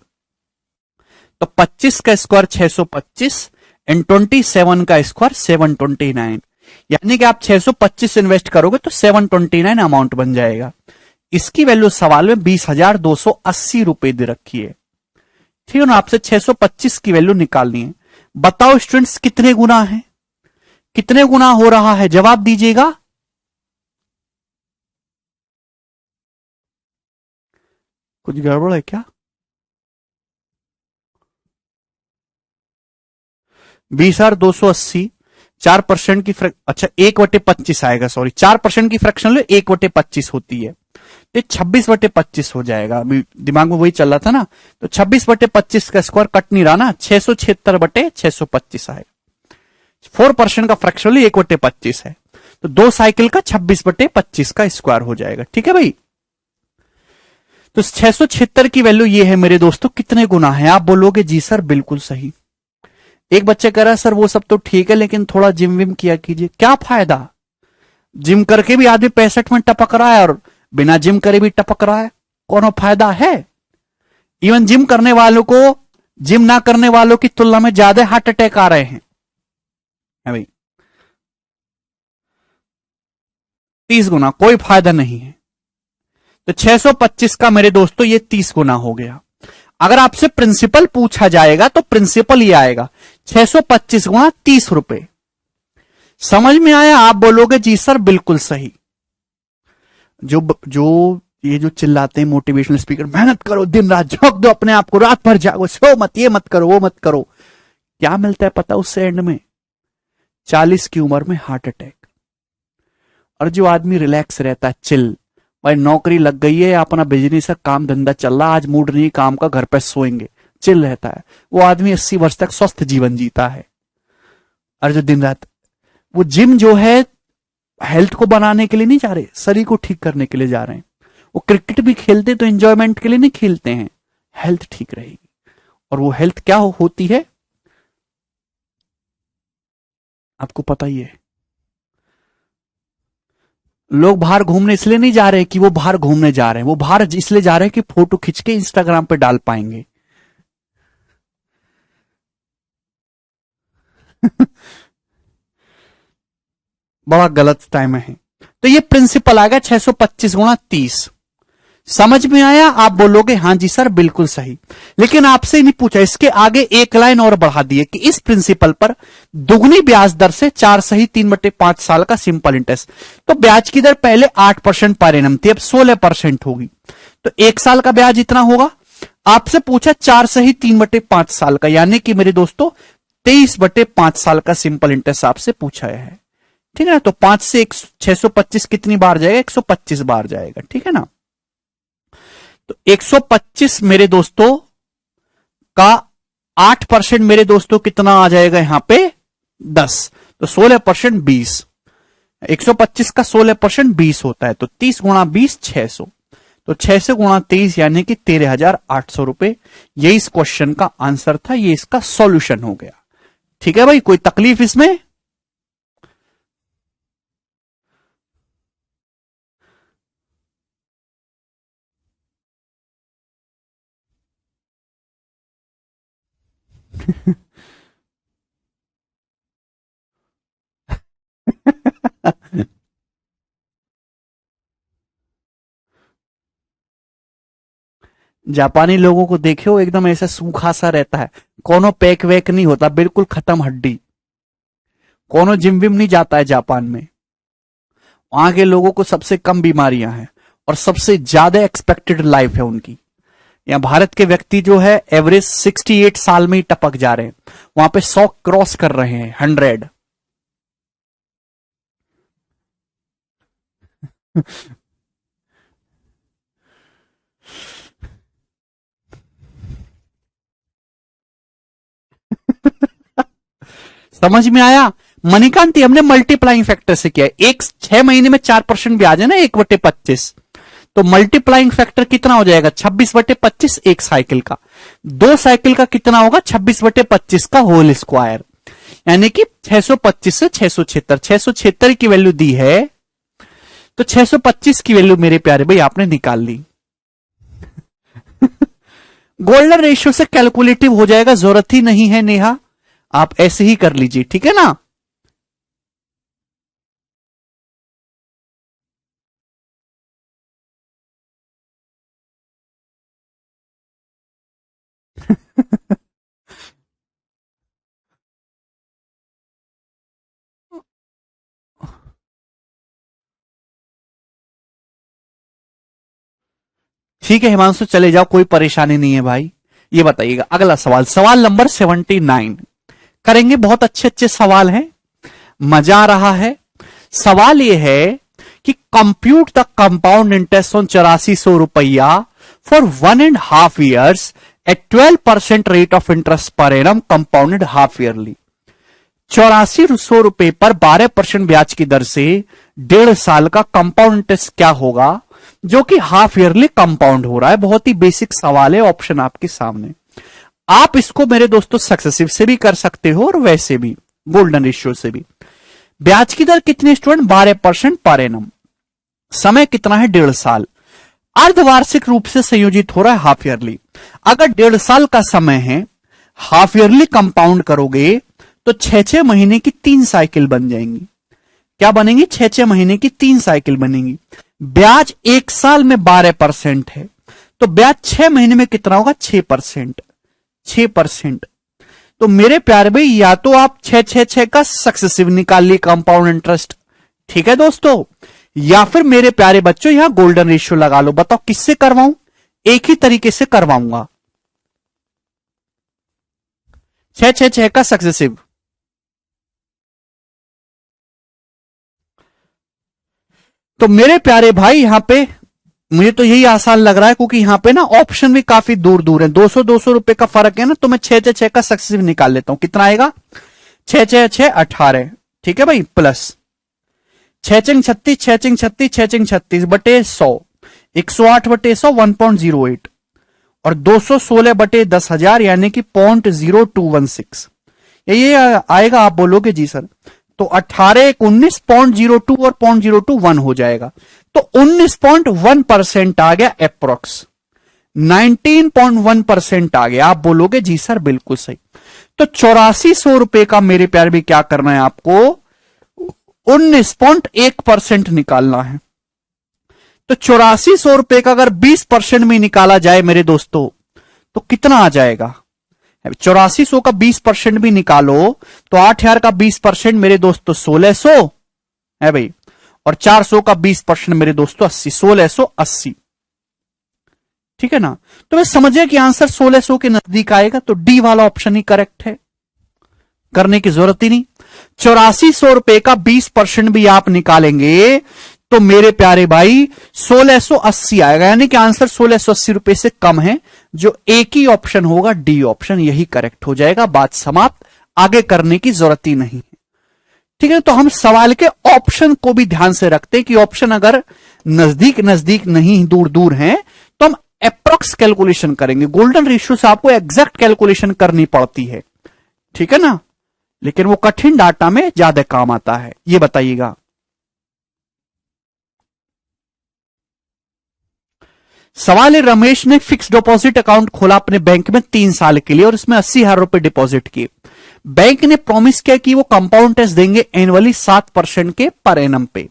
तो 25 का स्क्वायर 625 एंड 27 का स्क्वायर 729, यानी कि आप 625 इन्वेस्ट करोगे तो 729 अमाउंट बन जाएगा। इसकी वैल्यू सवाल में 20,280 रुपए दे रखी है। ठीक है ना, आपसे 625 की वैल्यू निकालनी है। बताओ स्टूडेंट्स कितने गुना है, कितने गुना हो रहा है? जवाब दीजिएगा। कुछ गड़बड़ है क्या? 20,280, 4% की अच्छा 1/25 आएगा, सॉरी 4% की फ्रैक्शन लो 1/25 होती है, तो 26/25 हो जाएगा। अभी दिमाग में वही चल रहा था ना, तो 26/25 का स्क्वायर कट नहीं रहा ना, 676/625 आएगा। 4% का फ्रैक्शन लो 1/25 है, तो 2 साइकिल का 26/25 का स्क्वायर हो जाएगा। ठीक है भाई, तो 676 की वैल्यू ये है मेरे दोस्तों, कितने गुना है? आप बोलोगे जी सर बिल्कुल सही। एक बच्चे कह रहा है सर वो सब तो ठीक है, लेकिन थोड़ा जिम विम किया कीजिए। क्या फायदा, जिम करके भी आदमी 65 में टपक रहा है और बिना जिम करे भी टपक रहा है, कौन फायदा है? इवन जिम करने वालों को जिम ना करने वालों की तुलना में ज्यादा हार्ट अटैक आ रहे हैं भाई। 30 गुना कोई फायदा नहीं है, तो 625 का मेरे दोस्तों ये 30 गुना हो गया। अगर आपसे प्रिंसिपल पूछा जाएगा तो प्रिंसिपल ये आएगा 625 गुना 30 रुपए। समझ में आया? आप बोलोगे जी सर बिल्कुल सही। जो ये जो चिल्लाते हैं मोटिवेशनल स्पीकर, मेहनत करो, दिन रात झोंक दो अपने आप को, रात भर जागो, सो मत, ये मत करो, वो मत करो, क्या मिलता है पता उससे एंड में? 40 की उम्र में हार्ट अटैक। और जो आदमी रिलैक्स रहता है, चिल, भाई नौकरी लग गई है, अपना बिजनेस है, काम धंधा चल रहा, आज मूड नहीं काम का, घर पे सोएंगे, चिल रहता है, वो आदमी 80 वर्ष तक स्वस्थ जीवन जीता है। और जो दिन रात वो जिम जो है हेल्थ को बनाने के लिए नहीं जा रहे, शरीर को ठीक करने के लिए जा रहे हैं। वो क्रिकेट भी खेलते तो एंजॉयमेंट के लिए नहीं खेलते हैं, हेल्थ ठीक रहेगी। और वो हेल्थ क्या होती है आपको पता ही है। लोग बाहर घूमने इसलिए नहीं जा रहे कि वो बाहर घूमने जा रहे हैं, वो बाहर इसलिए जा रहे हैं कि फोटो खींच के इंस्टाग्राम पे डाल पाएंगे। बड़ा गलत टाइम है। तो ये प्रिंसिपल आ गया 625 गुणा 30। समझ में आया? आप बोलोगे हां जी सर बिल्कुल सही, लेकिन आपसे नहीं पूछा, इसके आगे एक लाइन और बढ़ा दी है कि इस प्रिंसिपल पर दुगनी ब्याज दर से 4 सही 3/5 साल का सिंपल इंटरेस्ट। तो ब्याज की दर पहले 8% पर एनम थी, अब 16% होगी, तो 1 साल का ब्याज इतना होगा। आपसे पूछा 4 सही 3/5 साल का, यानी कि मेरे दोस्तों 23/5 साल का सिंपल इंटरेस्ट आपसे पूछा है। ठीक है ना? तो 5 से 625 कितनी बार जाएगा? 125 बार जाएगा। ठीक है ना? तो 125 मेरे दोस्तों का 8% मेरे दोस्तों कितना आ जाएगा यहां पे? 10, तो 16% 20। 125 का 16% 20 होता है, तो 30 गुणा 20 600, तो 600 गुणा 23 यानी कि 13,800 रुपए। यही इस क्वेश्चन का आंसर था, ये इसका सॉल्यूशन हो गया। ठीक है भाई, कोई तकलीफ इसमें? जापानी लोगों को देखियो, एकदम ऐसा सूखा सा रहता है, कोनो पैक वैक नहीं होता, बिल्कुल खत्म हड्डी, कोनो जिम विम नहीं जाता है जापान में। वहां के लोगों को सबसे कम बीमारियां हैं और सबसे ज्यादा एक्सपेक्टेड लाइफ है उनकी। यहाँ भारत के व्यक्ति जो है एवरेज 68 साल में ही टपक जा रहे हैं, वहां पे 100 क्रॉस कर रहे हैं, 100। समझ में आया? मणिकांत, हमने मल्टीप्लाइंग फैक्टर से किया है। एक 6 महीने में 4% ब्याज है ना 1/25, तो मल्टीप्लाइंग फैक्टर कितना हो जाएगा? 26/25 एक साइकिल का। 2 साइकिल का कितना होगा? 26/25 का होल स्क्वायर, यानी कि 625 से 676। 676 की वैल्यू दी है, तो 625 की वैल्यू मेरे प्यारे भाई आपने निकाल ली। गोल्डन रेशियो से कैलकुलेटिव हो जाएगा, जरूरत ही नहीं है नेहा, आप ऐसे ही कर लीजिए। ठीक है ना? ठीक है हिमांशु, चले जाओ, कोई परेशानी नहीं है भाई। ये बताइएगा अगला सवाल, सवाल नंबर 79। करेंगे। बहुत अच्छे अच्छे सवाल हैं, मजा आ रहा है। सवाल यह है कि compute the compound interest on 8400 रुपया for 1.5 years at 12% rate of interest per annum compounded half yearly. 8400 रुपए पर 12% ब्याज की दर से 1.5 साल का कंपाउंड इंटरेस्ट क्या होगा, जो कि हाफ ईयरली कंपाउंड हो रहा है। बहुत ही बेसिक सवाल है, ऑप्शन आपके सामने। आप इसको मेरे दोस्तों सक्सेसिव से भी कर सकते हो और वैसे भी गोल्डन रेशियो से भी। ब्याज की दर कितनी स्टूडेंट, 12% पर एनम। समय कितना है, 1.5 साल। अर्धवार्षिक रूप से संयोजित हो रहा है, हाफ ईयरली। अगर 1.5 साल का समय है, हाफ ईयरली कंपाउंड करोगे तो 6-6 महीने की 3 साइकिल बन जाएंगी। क्या बनेंगी, 6-6 महीने की 3 साइकिल बनेंगी। ब्याज 1 साल में 12% है, तो ब्याज 6 महीने में कितना होगा, 6%। 6%। तो मेरे प्यारे भाई, या तो आप 6-6-6 का सक्सेसिव निकाल ली कंपाउंड इंटरेस्ट, ठीक है दोस्तों, या फिर मेरे प्यारे बच्चों यहां गोल्डन रेशियो लगा लो। बताओ किससे करवाऊं, एक ही तरीके से करवाऊंगा, 6-6-6 का सक्सेसिव। तो मेरे प्यारे भाई यहां पे मुझे तो यही आसान लग रहा है, क्योंकि यहां पे ना ऑप्शन भी काफी दूर दूर है, 200-200 रुपए का फर्क है ना, तो मैं 6-6-6 का सक्सेसिव निकाल लेता हूं। कितना आएगा, 6-6-6 18, ठीक है भाई, प्लस 6-36 6-36 6-36 बटे 100, 108 बटे 100 1.08, और 216 बटे 10,000 यानी कि 0.0216। ये आएगा। आप बोलोगे जी सर, तो 18 19 0.02 और 0.021 हो जाएगा, तो 19.1% आ गया अप्रोक्स, 19.1% आ गया। आप बोलोगे जी सर बिल्कुल सही। तो 8400 रुपए का मेरे प्यार भी क्या करना है आपको, 19.1% निकालना है। तो 8400 रुपए का अगर 20% में निकाला जाए मेरे दोस्तों, तो कितना आ जाएगा। 8400 का 20% भी निकालो तो 8000 का 20% मेरे दोस्तों 1600 है भाई, और 400 का 20% मेरे दोस्तों 80, 1680, ठीक है ना। तो मैं समझिए कि आंसर 1600 के नजदीक आएगा, तो डी वाला ऑप्शन ही करेक्ट है, करने की जरूरत ही नहीं। 8400 रुपए का 20% भी आप निकालेंगे तो मेरे प्यारे भाई 1680 आएगा, यानी कि आंसर 1680 रुपए से कम है, जो एक ही ऑप्शन होगा, डी ऑप्शन, यही करेक्ट हो जाएगा। बात समाप्त, आगे करने की जरूरत ही नहीं है, ठीक है। तो हम सवाल के ऑप्शन को भी ध्यान से रखते हैं कि ऑप्शन अगर नजदीक नजदीक नहीं, दूर दूर हैं, तो हम अप्रोक्स कैलकुलेशन करेंगे। गोल्डन रेशियो से आपको एग्जैक्ट कैलकुलेशन करनी पड़ती है, ठीक है ना, लेकिन वो कठिन डाटा में ज्यादा काम आता है। ये बताइएगा, सवाल है, रमेश ने फिक्स डिपॉजिट अकाउंट खोला अपने बैंक में 3 साल के लिए और इसमें 80,000 रुपए डिपॉजिट किए। बैंक ने प्रॉमिस किया कि वो कंपाउंड इंटरेस्ट देंगे एनुअली 7% के पर एनम पे।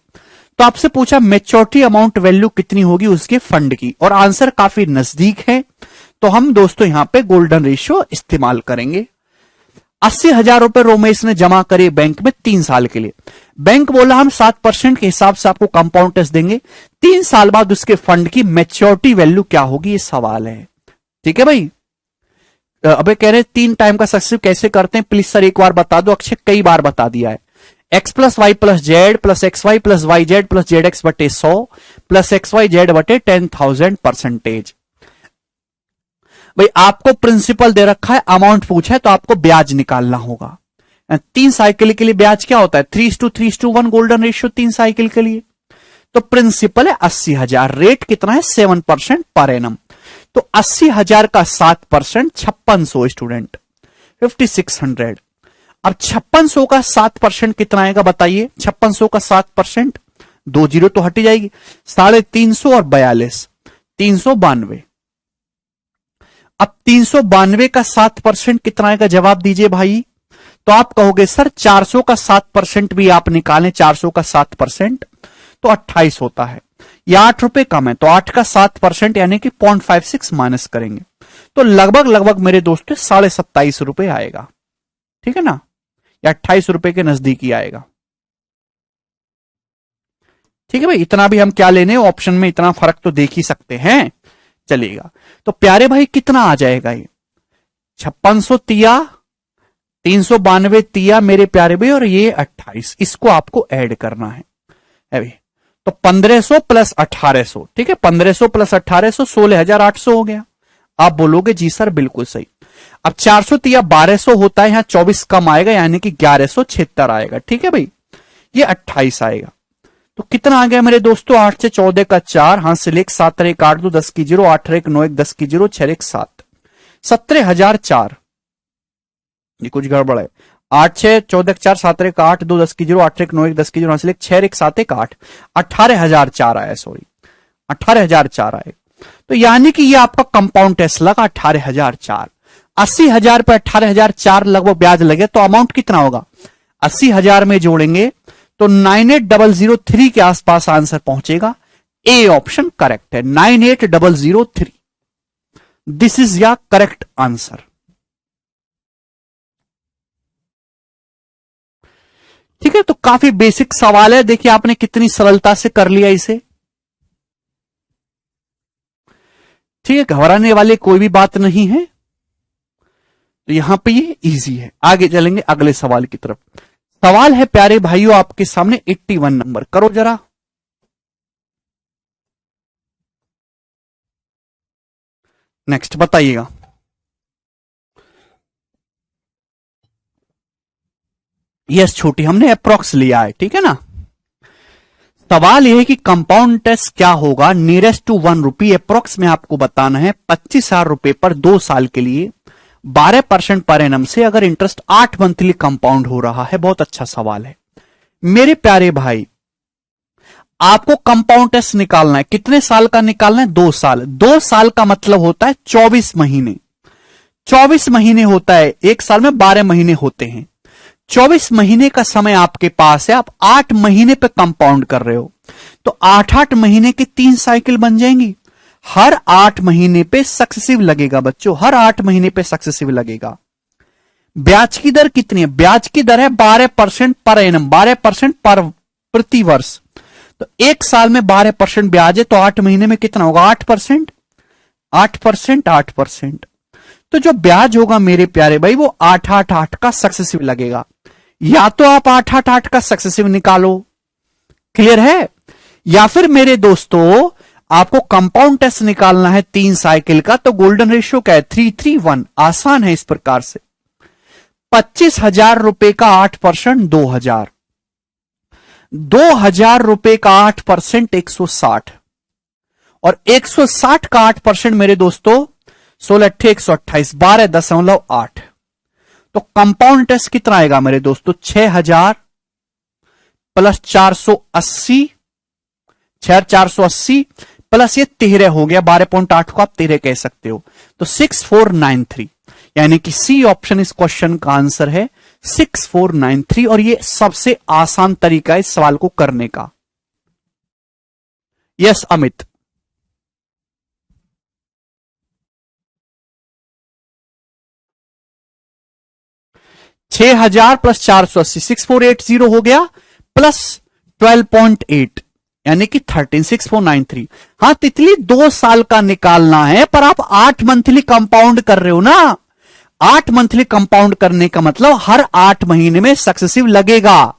तो आपसे पूछा मेच्योरिटी अमाउंट वैल्यू कितनी होगी उसके फंड की, और आंसर काफी नजदीक है, तो हम दोस्तों यहां पे गोल्डन रेशियो इस्तेमाल करेंगे। 80,000 रुपए रोमेश ने जमा करे बैंक में 3 साल के लिए। बैंक बोला हम 7% के हिसाब से आपको कंपाउंड इंटरेस्ट देंगे। 3 साल बाद उसके फंड की मैच्योरिटी वैल्यू क्या होगी, ये सवाल है, ठीक है भाई। अबे कह रहे 3 टाइम का सक्सेसिव कैसे करते हैं, प्लीज सर एक बार बता दो। अक्षय कई बार बता दिया है। x plus y plus z plus x y plus y z plus z x बटे 100 प्लस एक्स वाई जेड बटे 10,000%। भाई आपको प्रिंसिपल दे रखा है, अमाउंट पूछा है, तो आपको ब्याज निकालना होगा। 3 साइकिल के लिए ब्याज क्या होता है, 3:3:1 गोल्डन रेशियो 3 साइकिल के लिए। तो प्रिंसिपल है 80,000, रेट कितना है 7% पर एनम। तो 80,000 का 7% 5600 स्टूडेंट 5600। अब 5600 का 7% कितना आएगा बताइए, 5600 का 7%, 2 जीरो तो हट जाएगी, 350 और 42, 392। अब 392 का 7% कितना आएगा, जवाब दीजिए भाई। तो आप कहोगे सर 400 का 7% भी आप निकालें, 400 का 7% तो 28 होता है, या 8 रुपए कम है, तो 8 का 7% यानी कि 0.56 माइनस करेंगे, तो लगभग लगभग मेरे दोस्तों 27.5 रुपए आएगा, ठीक है ना, या 28 रुपए के नजदीक ही आएगा, ठीक है भाई। इतना भी हम क्या लेने, ऑप्शन में इतना फर्क तो देख ही सकते हैं, चलेगा। तो प्यारे भाई कितना आ जाएगा ये, 5600 तिया 392 तिया मेरे प्यारे भाई, और ये 28, इसको आपको ऐड करना है अभी। तो 1500 प्लस 1800, ठीक है, 1500 प्लस 1800 16,800 हो गया। आप बोलोगे जी सर बिल्कुल सही। अब 400 तिया 1200 होता है, यहां 24 कम आएगा यानी कि 1176 आएगा, ठीक है भाई, ये 28 आएगा। तो कितना आ गया मेरे दोस्तों, 8 से 14 का 4, हाथ से लेख 7 1 8 2 10 की 0, 8 1 9 1 10 की 0, 6 1 7, 17,004। ये कुछ गड़बड़ है। 8 6 14 4 7 1 8 2 10 की 0, 8 1 9 1 10 की 0, हाथ से लेख 6 1 7 1 8, 18,004 आया, सॉरी 18,004 आए। तो यानी कि ये आपका कंपाउंड टेस्ट लगा 18,004। 80,000 पे 18,004 लगभग ब्याज लगे तो अमाउंट कितना होगा, 80,000 में जोड़ेंगे तो 98,003 के आसपास आंसर पहुंचेगा। ए ऑप्शन करेक्ट है, 98,003। दिस इज या करेक्ट आंसर। ठीक है, तो काफी बेसिक सवाल है, देखिए आपने कितनी सरलता से कर लिया इसे। ठीक है, घबराने वाली कोई भी बात नहीं है, तो यहां पे ये इजी है। आगे चलेंगे अगले सवाल की तरफ। सवाल है प्यारे भाइयों आपके सामने 81 नंबर, करो जरा। नेक्स्ट बताइएगा। यस छोटी, हमने अप्रोक्स लिया है, ठीक है ना। सवाल यह है कि कंपाउंड टेस्ट क्या होगा, नियरेस्ट टू 1 रुपी अप्रोक्स में आपको बताना है। 25,000 रुपए पर 2 साल के लिए 12% पर एनम से अगर इंटरेस्ट 8 मंथली कंपाउंड हो रहा है। बहुत अच्छा सवाल है मेरे प्यारे भाई। आपको कंपाउंड टेस्ट निकालना है, कितने साल का निकालना है, 2 साल। 2 साल का मतलब होता है 24 महीने। 24 महीने होता है, एक साल में 12 महीने होते हैं। 24 महीने का समय आपके पास है, आप 8 महीने पे कंपाउंड कर रहे हो, तो 8-8 महीने की 3 साइकिल बन जाएंगी। हर 8 महीने पे सक्सेसिव लगेगा बच्चों, हर 8 महीने पे सक्सेसिव लगेगा। ब्याज की दर कितनी है, ब्याज की दर है 12% पर एनम, 12% पर प्रति वर्ष। तो एक साल में 12% ब्याज है, तो 8 महीने में कितना होगा, 8%, 8%, 8%। तो जो ब्याज होगा मेरे प्यारे भाई वो 8-8-8 का सक्सेसिव लगेगा। या तो आप 8-8-8 का सक्सेसिव निकालो, क्लियर है, या फिर मेरे दोस्तों आपको कंपाउंड टेस्ट निकालना है 3 साइकिल का, तो गोल्डन रेशियो क्या है, 3-3-1। आसान है इस प्रकार से। 25,000 रुपए का 8%, 2,000, 2,000 रुपए का 8%, 160, और 160 का 8% मेरे दोस्तों 16 8 128, 12.8। तो कंपाउंड टेस्ट कितना आएगा मेरे दोस्तों, 6,000 प्लस 480, 6,480 प्लस ये 13 हो गया, 12.8 को आप 13 कह सकते हो, तो 6493। यानी कि सी ऑप्शन इस क्वेश्चन का आंसर है 6493, और ये सबसे आसान तरीका है इस सवाल को करने का। यस अमित, छह हजार प्लस 480, 6480 हो गया, प्लस 12.8 यानी कि 136493। हाँ तितली 2 साल का निकालना है, पर आप 8 मंथली कंपाउंड कर रहे हो ना। 8 मंथली कंपाउंड करने का मतलब हर 8 महीने में सक्सेसिव लगेगा,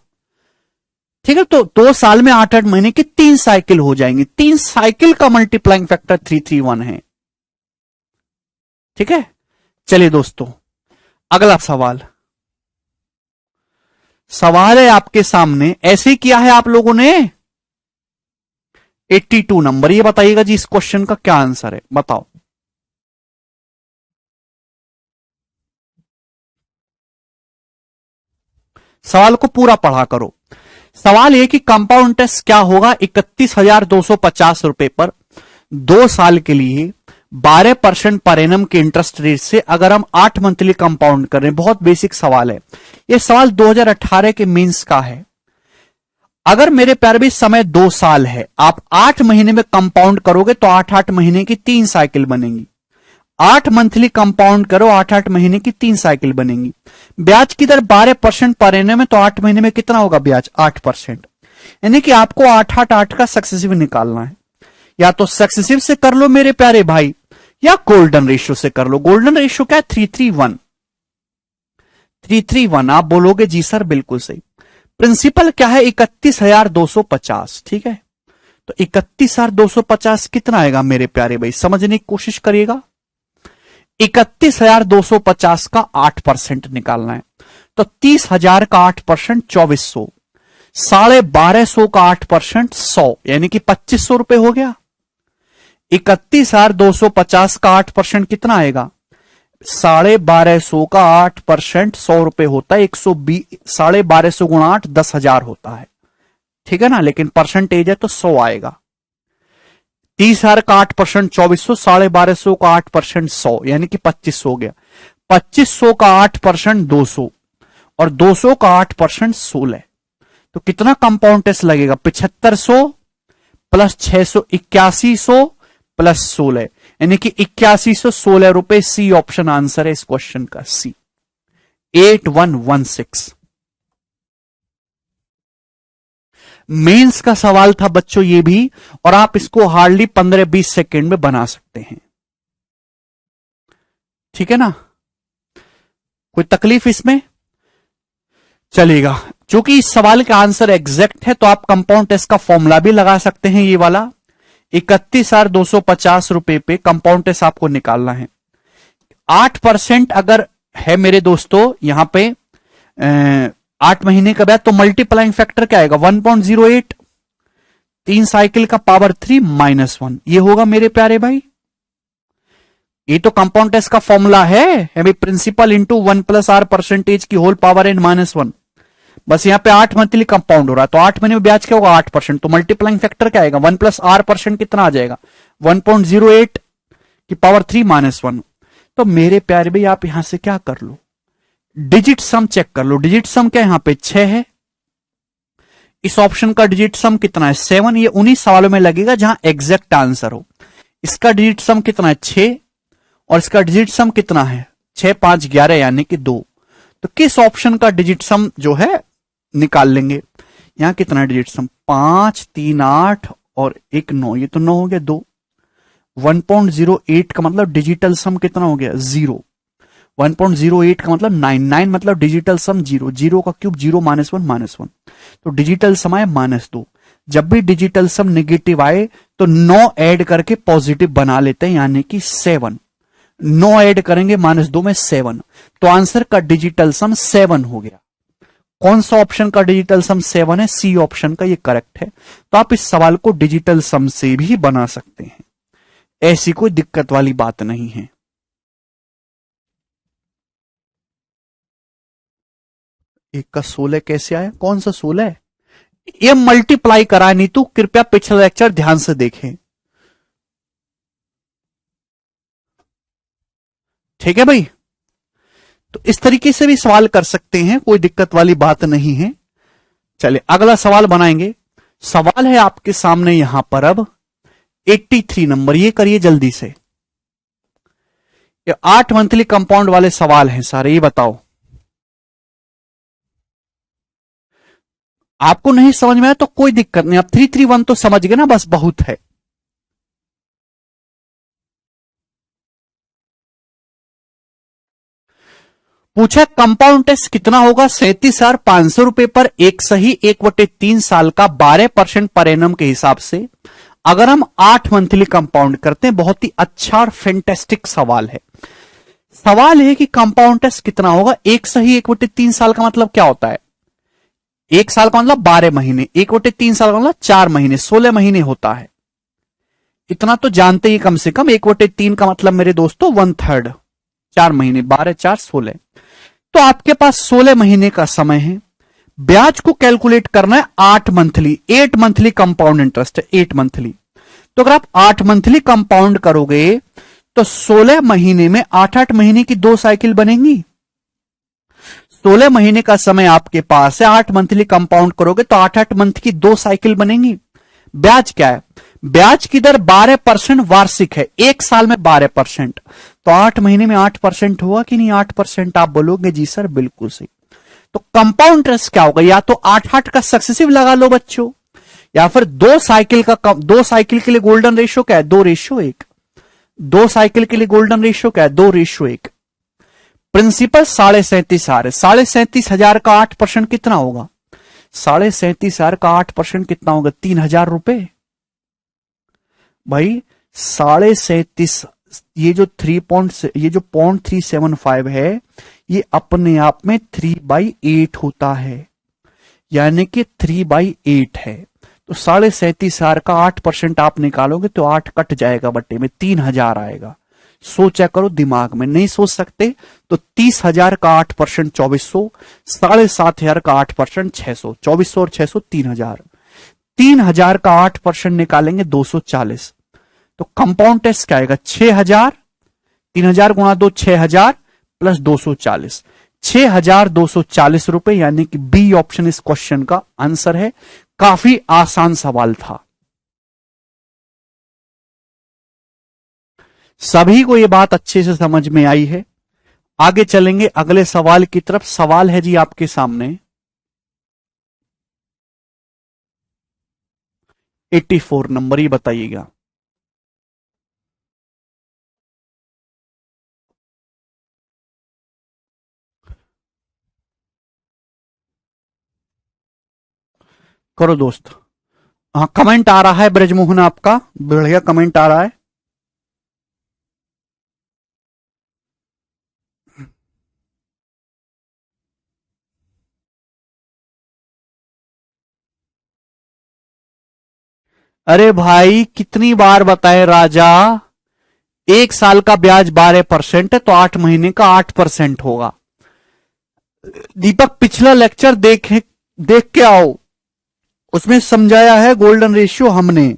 ठीक है। तो 2 साल में 8-8 महीने की 3 साइकिल हो जाएंगी। 3 साइकिल का मल्टीप्लाइंग फैक्टर 331 है, ठीक है। चलिए दोस्तों अगला सवाल, सवाल है आपके सामने, ऐसे ही किया है आप लोगों ने 82 नंबर। ये बताइएगा जी इस क्वेश्चन का क्या आंसर है, बताओ। सवाल को पूरा पढ़ा करो। सवाल यह कि कंपाउंड टेस्ट क्या होगा 31,250 रुपए पर 2 साल के लिए 12% पर एनम के इंटरेस्ट रेट से अगर हम 8 मंथली कंपाउंड कर रहे हैं। बहुत बेसिक सवाल है, यह सवाल 2018 के मेंस का है। अगर मेरे प्यारे भी समय 2 साल है, आप 8 महीने में कंपाउंड करोगे तो 8-8 महीने की 3 साइकिल बनेंगी। 8 मंथली कंपाउंड करो, 8-8 महीने की 3 साइकिल बनेंगी। ब्याज की दर 12% पर एनम है, तो 8 महीने में कितना होगा ब्याज, 8%। यानी कि आपको 8-8-8 का सक्सेसिव निकालना है। या तो सक्सेसिव से कर लो मेरे प्यारे भाई, या गोल्डन रेशियो से कर लो। गोल्डन रेशियो क्या है, 3-3-1। 331 आप बोलोगे जी सर बिल्कुल सही। प्रिंसिपल क्या है 31,250, ठीक है। तो 31,250 कितना आएगा मेरे प्यारे भाई, समझने की कोशिश करिएगा। 31,250 का 8% निकालना है, तो 30,000 का 8% 2400, 1250 का 8% 100, यानी कि 2500 रुपए हो गया। 31,250 का 8% कितना आएगा, 1250 का 8% 100 रुपए होता है, 120, 1250 गुणा 8 10,000 होता है, ठीक है ना, लेकिन परसेंटेज है तो 100 आएगा। 30,000 का 8% 2400, 1250 का 8% 100, यानी कि 2500 हो गया। 2500 का 8% 200 और 200 का 8% 16, तो कितना कंपाउंड टेस्ट लगेगा, 7500 प्लस 600 8100 प्लस 16, यानी कि 8116 रुपए। सी ऑप्शन आंसर है इस क्वेश्चन का, सी 8116। मेंस का सवाल था बच्चों ये भी, और आप इसको हार्डली 15-20 सेकेंड में बना सकते हैं, ठीक है ना, कोई तकलीफ इसमें, चलेगा। क्योंकि इस सवाल का आंसर एग्जैक्ट है तो आप कंपाउंड टेस्ट का फॉर्मूला भी लगा सकते हैं, ये वाला 31,250 रुपए पे कंपाउंड टेस्ट आपको निकालना है। 8% अगर है मेरे दोस्तों यहां पे 8 महीने का ब्याज, तो मल्टीप्लाइंग फैक्टर क्या आएगा 1.08, 3 साइकिल का पावर 3 -1, ये होगा मेरे प्यारे भाई। ये तो कंपाउंड टेस्ट का फॉर्मूला है principal into 1 plus R percentage की होल पावर n -1। बस यहां पे 8 मंथली कंपाउंड हो रहा है, तो 8 महीने में ब्याज क्या होगा 8%, तो मल्टीप्लाइंग फैक्टर क्या आएगा 1 प्लस आर परसेंट कितना आ जाएगा 1.08 की पावर 3 -1। तो मेरे प्यारे भाई आप यहां से क्या कर लो, डिजिट सम चेक कर लो। डिजिट सम क्या यहां पे 6 है, इस ऑप्शन का डिजिट सम कितना है 7। ये उन्हीं सवालों में लगेगा जहां एग्जैक्ट आंसर हो। इसका डिजिट सम कितना है 6 और इसका डिजिट सम कितना है 6 5 11 यानी कि 2। तो किस ऑप्शन का डिजिट सम जो है निकाल लेंगे। यहां कितना है डिजिट सम 5 3 8 और 1 9, ये तो 9 हो गया 2। 1.08 का मतलब डिजिटल सम कितना हो गया 0। 1.08 का मतलब 9 मतलब डिजिटल सम 0, 0 का क्यूब 0 -1 -1, तो डिजिटल सम आए -2। जब भी डिजिटल सम नेगेटिव आए तो 9 ऐड करके पॉजिटिव बना लेते हैं, यानी कि 7। 9 ऐड करेंगे -2 में 7, तो आंसर का डिजिटल सम 7 हो गया। कौन सा ऑप्शन का डिजिटल सम 7 है, सी ऑप्शन का, ये करेक्ट है। तो आप इस सवाल को डिजिटल सम से भी बना सकते हैं, ऐसी कोई दिक्कत वाली बात नहीं है। एक का 16 कैसे आया, कौन सा 16 है, ये मल्टीप्लाई करा नहीं, तो कृपया पिछला लेक्चर ध्यान से देखें, ठीक है भाई। तो इस तरीके से भी सवाल कर सकते हैं, कोई दिक्कत वाली बात नहीं है। चलिए अगला सवाल बनाएंगे। सवाल है आपके सामने यहां पर अब 83 नंबर, ये करिए जल्दी से। ये 8 मंथली कंपाउंड वाले सवाल हैं सारे, ये बताओ आपको नहीं समझ में आया तो कोई दिक्कत नहीं, आप 331 तो समझ गए ना, बस बहुत है। पूछा कंपाउंड टेस्ट कितना होगा 37,500 रुपए पर, एक सही 1/3 साल का 12% पर एनम के हिसाब से अगर हम 8 मंथली कंपाउंड करते हैं। बहुत ही अच्छा और फैंटास्टिक सवाल है। सवाल है कि कंपाउंड टेस्ट कितना होगा, एक सही 1/3 साल का मतलब क्या होता है, एक साल का मतलब 12 महीने, 1/3 साल का मतलब 4 महीने, 16 महीने होता है। इतना तो जानते ही कम से कम, 1/3 का मतलब मेरे दोस्तों 1/3, 4 महीने, 12 4 16। तो आपके पास 16 महीने का समय है। ब्याज को कैलकुलेट करना है 8 मंथली, 8 मंथली कंपाउंड इंटरेस्ट है 8 मंथली। तो अगर आप 8 मंथली कंपाउंड करोगे तो 16 महीने में 8-8 महीने की 2 साइकिल बनेंगी। 16 महीने का समय आपके पास है, 8 मंथली कंपाउंड करोगे तो 8-8 मंथ की 2 साइकिल बनेंगी। ब्याज क्या है, ब्याज की दर 12% वार्षिक है, एक साल में 12%, तो 8 महीने में 8% हुआ कि नहीं 8%, आप बोलोगे जी सर बिल्कुल सही। तो कंपाउंड इंटरेस्ट क्या होगा, या तो 8-8 का सक्सेसिव लगा लो बच्चों, या फिर 2 साइकिल के लिए गोल्डन रेशियो क्या है 2:1, 2 साइकिल के लिए गोल्डन रेशियो क्या है 2:1। प्रिंसिपल 37,500 है, 37,500 का 8% कितना होगा? 37,500 का 8% कितना होगा? 3,000 रुपए। भाई 37,500, ये जो 0.375 है, ये अपने आप में 3/8 होता है, यानी कि 3/8 है। तो 37,500 का 8% आप निकालोगे तो 8 कट जाएगा बट्टे में, 3,000 आएगा। सोचा करो दिमाग में, नहीं सोच सकते तो 30,000 का 8% 2,400, 7,500 का 8% 600, 2,400 और 600 3,000। 3,000 का 8% निकालेंगे 240। तो कंपाउंड टेस्ट क्या आएगा? 6,000, 3,000 गुणा 2 6,000 प्लस 240, 6,240 रुपए, यानी कि बी ऑप्शन इस क्वेश्चन का आंसर है। काफी आसान सवाल था। सभी को यह बात अच्छे से समझ में आई है। आगे चलेंगे अगले सवाल की तरफ। सवाल है जी आपके सामने 84 नंबर, ही बताइएगा। करो दोस्त। हाँ, कमेंट आ रहा है ब्रजमोहन, आपका बढ़िया कमेंट आ रहा है। अरे भाई कितनी बार बताए राजा, 1 साल का ब्याज 12% है तो 8 महीने का 8% होगा। दीपक पिछला लेक्चर देख के आओ, उसमें समझाया है गोल्डन रेशियो हमने।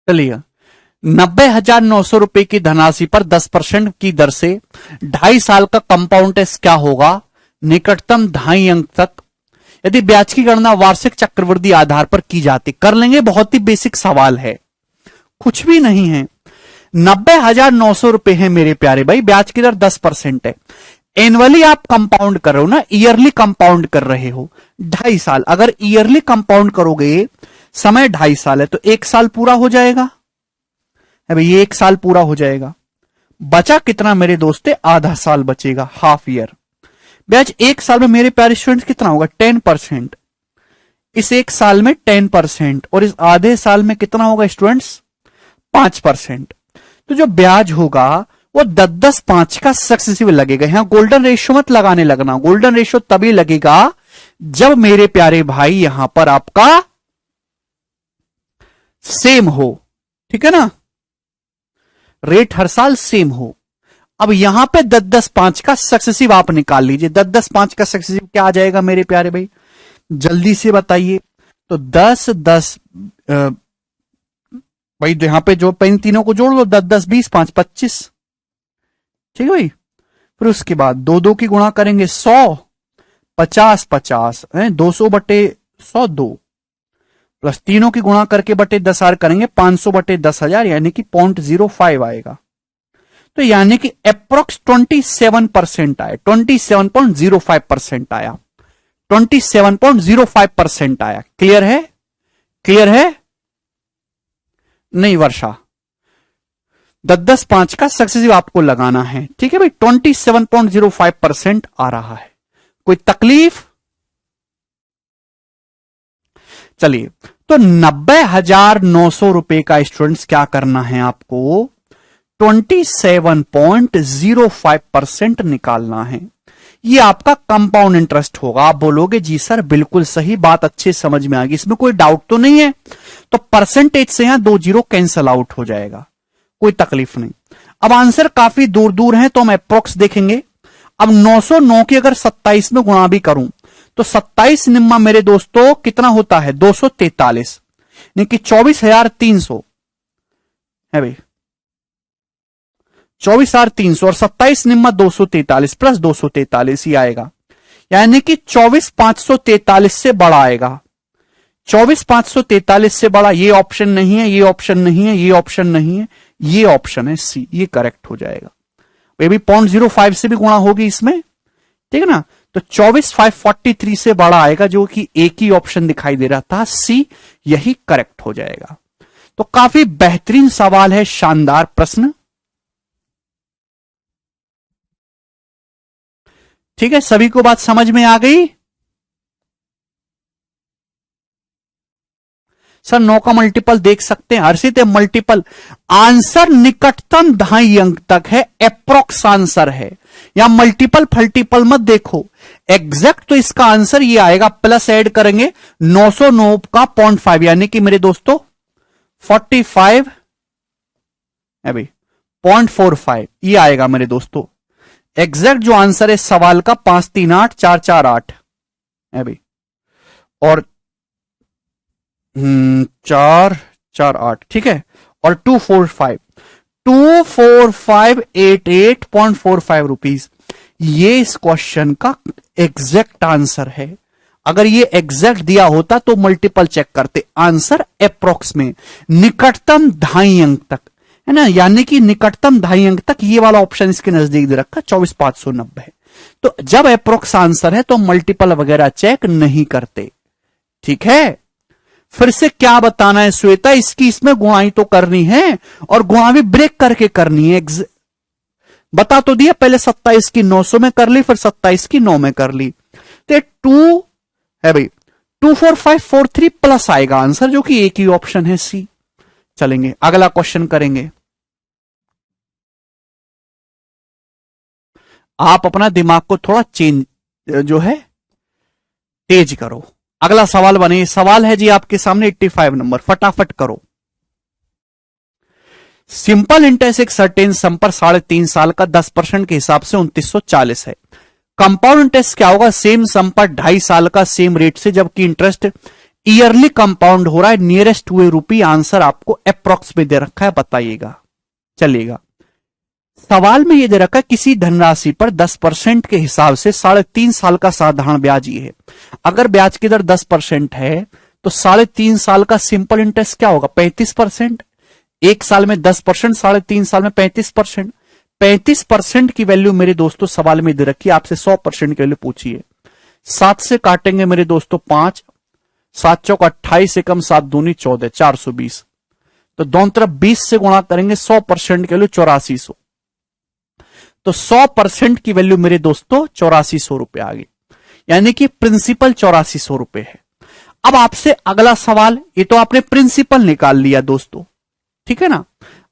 चलिए, 90,900 रुपए की धनराशि पर 10% की दर से 2.5 साल का कंपाउंड टेस्ट क्या होगा? निकटतम 2.5 अंक तक यदि ब्याज की गणना वार्षिक चक्रवृद्धि आधार पर की जाती। कर लेंगे, बहुत ही बेसिक सवाल है, कुछ भी नहीं है। 90,900 रुपए है मेरे प्यारे भाई, ब्याज की दर 10% है। एनुअली आप कंपाउंड कर रहे हो ना, ईयरली कंपाउंड कर रहे हो। 2.5 साल, अगर ईयरली कंपाउंड करोगे, समय 2.5 साल है तो 1 साल पूरा हो जाएगा। अभी ये 1 साल पूरा हो जाएगा, बचा कितना मेरे दोस्ते? आधा साल बचेगा, हाफ ईयर। ब्याज 1 साल में मेरे प्यारे स्टूडेंट्स कितना होगा? 10%। इस 1 साल में 10% और इस आधे साल में कितना होगा स्टूडेंट्स? 5%। तो जो ब्याज होगा वो 10-10-5 का सक्सेसिव लगेगा। यहां गोल्डन रेशियो मत लगाने लगना, गोल्डन रेशियो तभी लगेगा जब मेरे प्यारे भाई यहां पर आपका सेम हो, ठीक है ना, रेट हर साल सेम हो। अब यहां पे 10-10-5 का सक्सेसिव आप निकाल लीजिए। 10-10-5 का सक्सेसिव क्या आ जाएगा मेरे प्यारे भाई, जल्दी से बताइए। तो 10-10 भाई यहां पे जो इन तीनों को जोड़ लो, 10-10-20-5-25, ठीक है भाई। फिर उसके बाद 2-2 की गुणा करेंगे 100, 50-50 है, 200/100 2, प्लस तीनों की गुणा करके बटे 10,000 करेंगे 500/10,000, यानी कि 0.05 आएगा। तो यानी कि अप्रोक्स 27% आया, 27.05% आया, 27.05% आया। क्लियर है? क्लियर है? नहीं वर्षा, 10-10-5 का सक्सेसिव आपको लगाना है, ठीक है भाई। 27.05% आ रहा है। कोई तकलीफ? चलिए, तो 90,900 रुपए का स्टूडेंट्स क्या करना है आपको? 27.05% निकालना है। ये आपका कंपाउंड इंटरेस्ट होगा। आप बोलोगे जी सर बिल्कुल सही बात, अच्छे समझ में आ गई, इसमें कोई डाउट तो नहीं है। तो परसेंटेज से यहां 2 जीरो कैंसल आउट हो जाएगा, कोई तकलीफ नहीं। अब आंसर काफी दूर दूर है तो हम अप्रोक्स देखेंगे। अब 909 की अगर 27 में गुणा भी करूं तो 27 निम्मा मेरे दोस्तों कितना होता है 243, यानी कि 24,300 है भाई, 24,300 और 27 निम्मा 243 प्लस 243 ही आएगा, यानी कि 24,543 से बड़ा आएगा। 24,543 से बड़ा ये ऑप्शन नहीं है, ये ऑप्शन नहीं है, ये ऑप्शन नहीं है, ये ऑप्शन है सी, ये करेक्ट हो जाएगा। ये भी 0.05 से भी गुणा होगी इसमें, ठीक है ना। तो 24,543 से बड़ा आएगा, जो कि एक ही ऑप्शन दिखाई दे रहा था, सी, यही करेक्ट हो जाएगा। तो काफी बेहतरीन सवाल है, शानदार प्रश्न। ठीक है, सभी को बात समझ में आ गई। सर 9 का मल्टीपल देख सकते हैं, हर्षित मल्टीपल आंसर निकटतम 2.5 अंक तक है, अप्रोक्स आंसर है, या मल्टीपल फल्टीपल मत देखो, एग्जैक्ट तो इसका आंसर ये आएगा, प्लस ऐड करेंगे 909 का 0.5, यानी कि मेरे दोस्तों 45 है भाई 0.45 ये आएगा मेरे दोस्तों। एग्जैक्ट जो आंसर है सवाल का 538448 है भाई, और 448, ठीक है, और 245 रुपीज, ये इस क्वेश्चन का एग्जैक्ट आंसर है। अगर ये एग्जैक्ट दिया होता तो मल्टीपल चेक करते, आंसर अप्रोक्स में निकटतम 2.5 अंक तक है ना, यानी कि निकटतम 2.5 अंक तक ये वाला ऑप्शन इसके नजदीक दे रखा 24,590 है। तो जब अप्रोक्स आंसर है तो मल्टीपल वगैरह चेक नहीं करते, ठीक है। फिर से क्या बताना है श्वेता, इसकी इसमें गुणाई तो करनी है, और गुणा भी ब्रेक करके करनी है। बता तो दिया, पहले 27 की 900 में कर ली, फिर 27 की 9 में कर ली, तो 2 है भाई 24543 प्लस आएगा आंसर, जो कि एक ही ऑप्शन है सी। चलेंगे अगला क्वेश्चन करेंगे। आप अपना दिमाग को थोड़ा चेंज जो है तेज करो। अगला सवाल बने, सवाल है जी आपके सामने 85 नंबर, फटाफट करो। सिंपल इंटरेस्ट एक सर्टेन सम पर 3.5 साल का 10% के हिसाब से 2940 है। कंपाउंड इंटरेस्ट क्या होगा, सेम सम पर 2.5 साल का सेम रेट से, जबकि इंटरेस्ट ईयरली कंपाउंड हो रहा है, नियरेस्ट हुए रुपी आंसर आपको अप्रोक्स में दे रखा है, बताइएगा। चलिएगा, सवाल में यह दे रखा है किसी धनराशि पर 10% के हिसाब से 3.5 साल का साधारण ब्याज ये है। अगर ब्याज की दर 10% है तो 3.5 साल का सिंपल इंटरेस्ट क्या होगा 35%। एक साल में 10%, 3.5 साल में 35%। 35% की वैल्यू मेरे दोस्तों सवाल में दे रखी है, आपसे 100% की वैल्यू पूछी है। 7 से काटेंगे मेरे दोस्तों 5, 7 चौक 28 एकम 7 दूनी 14, 420। तो दोनों तरफ 20 से गुणा करेंगे, 100% की वैल्यू 8400। तो 100% की वैल्यू मेरे दोस्तों 8400 रुपए आ गई, यानी कि प्रिंसिपल 8400 रुपए है। अब आपसे अगला सवाल, ये तो आपने प्रिंसिपल निकाल लिया दोस्तों, ठीक है ना।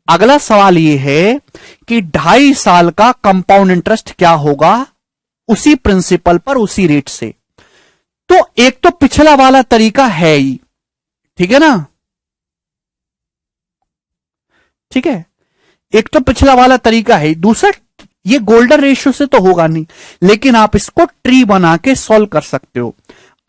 अगला सवाल ये है कि 2.5 साल का कंपाउंड इंटरेस्ट क्या होगा उसी प्रिंसिपल पर उसी रेट से। तो एक तो पिछला वाला तरीका है ही, ठीक है ना, ठीक है, एक तो पिछला वाला तरीका है, दूसरा ये गोल्डन रेशियो से तो होगा नहीं, लेकिन आप इसको ट्री बना के सॉल्व कर सकते हो।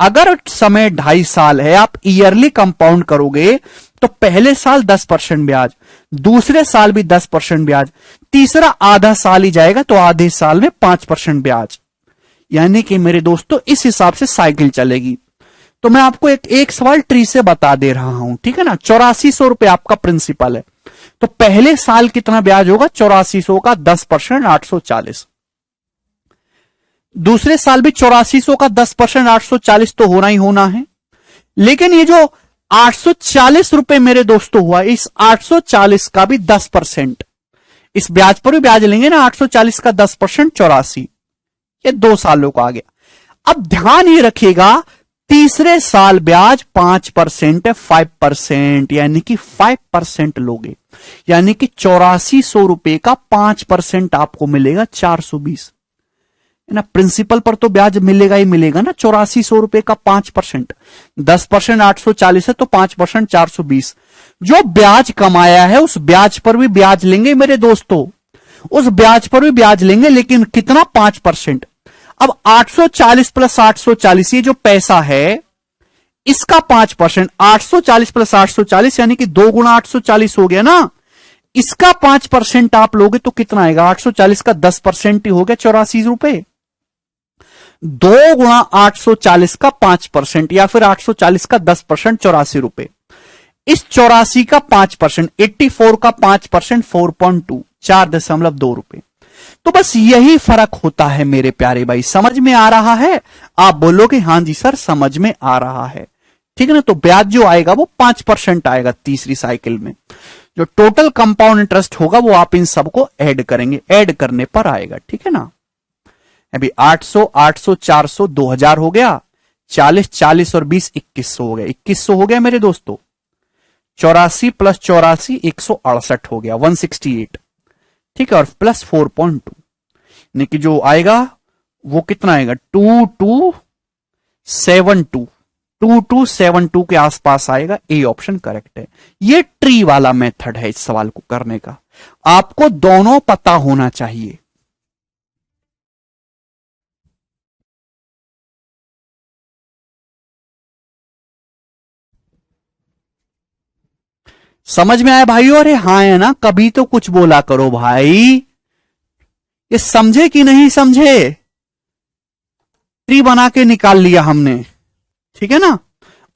अगर समय 2.5 साल है, आप ईयरली कंपाउंड करोगे तो पहले साल 10% ब्याज, दूसरे साल भी 10% ब्याज, तीसरा आधा साल ही जाएगा तो आधे साल में 5% ब्याज, यानी कि मेरे दोस्तों इस हिसाब से साइकिल चलेगी। तो मैं आपको एक सवाल ट्री से बता दे रहा हूं, ठीक है ना। 8400 रुपए आपका प्रिंसिपल है, तो पहले साल कितना ब्याज होगा 8400 का 10% 840, दूसरे साल भी 8400 का 10% 840 तो होना ही होना है। लेकिन ये जो 840 रुपए मेरे दोस्तों हुआ, इस 840 का भी 10%, इस ब्याज पर भी ब्याज लेंगे ना, 840 का 10% 84, ये 2 सालों का आ गया। अब ध्यान ये रखिएगा तीसरे साल ब्याज 5% है, 5%, यानी कि 5% लोगे, यानी कि 8400 रुपए का 5% आपको मिलेगा, 420 है ना। प्रिंसिपल पर तो ब्याज मिलेगा ही मिलेगा ना, 8400 रुपए का 5%, 10% 840 है, तो 5% 420। जो ब्याज कमाया है उस ब्याज पर भी ब्याज लेंगे मेरे दोस्तों, उस ब्याज पर भी ब्याज लेंगे, लेकिन कितना, 5%। अब 840 प्लस 840, ये जो पैसा है इसका 5%, 840 प्लस 840 यानी कि 2 गुना 840 हो गया ना, इसका 5% आप लोगे तो कितना आएगा, 840 का 10% ही हो गया, 84 रुपए। 2 गुना 840 का 5%, या फिर 840 का 10%, 84 रुपए। इस 84 का 5%, 84 का 5%, 4.2, 4.2 रुपए। तो बस यही फर्क होता है मेरे प्यारे भाई। समझ में आ रहा है? आप बोलोगे हां जी सर समझ में आ रहा है, ठीक है ना। तो ब्याज जो आएगा वो 5% आएगा तीसरी साइकिल में। जो टोटल कंपाउंड इंटरेस्ट होगा वो आप इन सबको ऐड करेंगे, ऐड करने पर आएगा, ठीक है ना। अभी 800, 800, 400, 2000 हो गया, 40, 40 और 20, 2100 हो गया, 2100 हो गया मेरे दोस्तों। 84 प्लस 84, 168 हो गया, 168, ठीक है। और प्लस 4.2, यानी कि जो आएगा वो कितना आएगा, 2272, 2272 के आसपास आएगा। ए ऑप्शन करेक्ट है। ये ट्री वाला मेथड है इस सवाल को करने का, आपको दोनों पता होना चाहिए। समझ में आया भाइयों? अरे हाँ है ना, कभी तो कुछ बोला करो भाई। ये समझे कि नहीं समझे? ट्री बना के निकाल लिया हमने, ठीक है ना।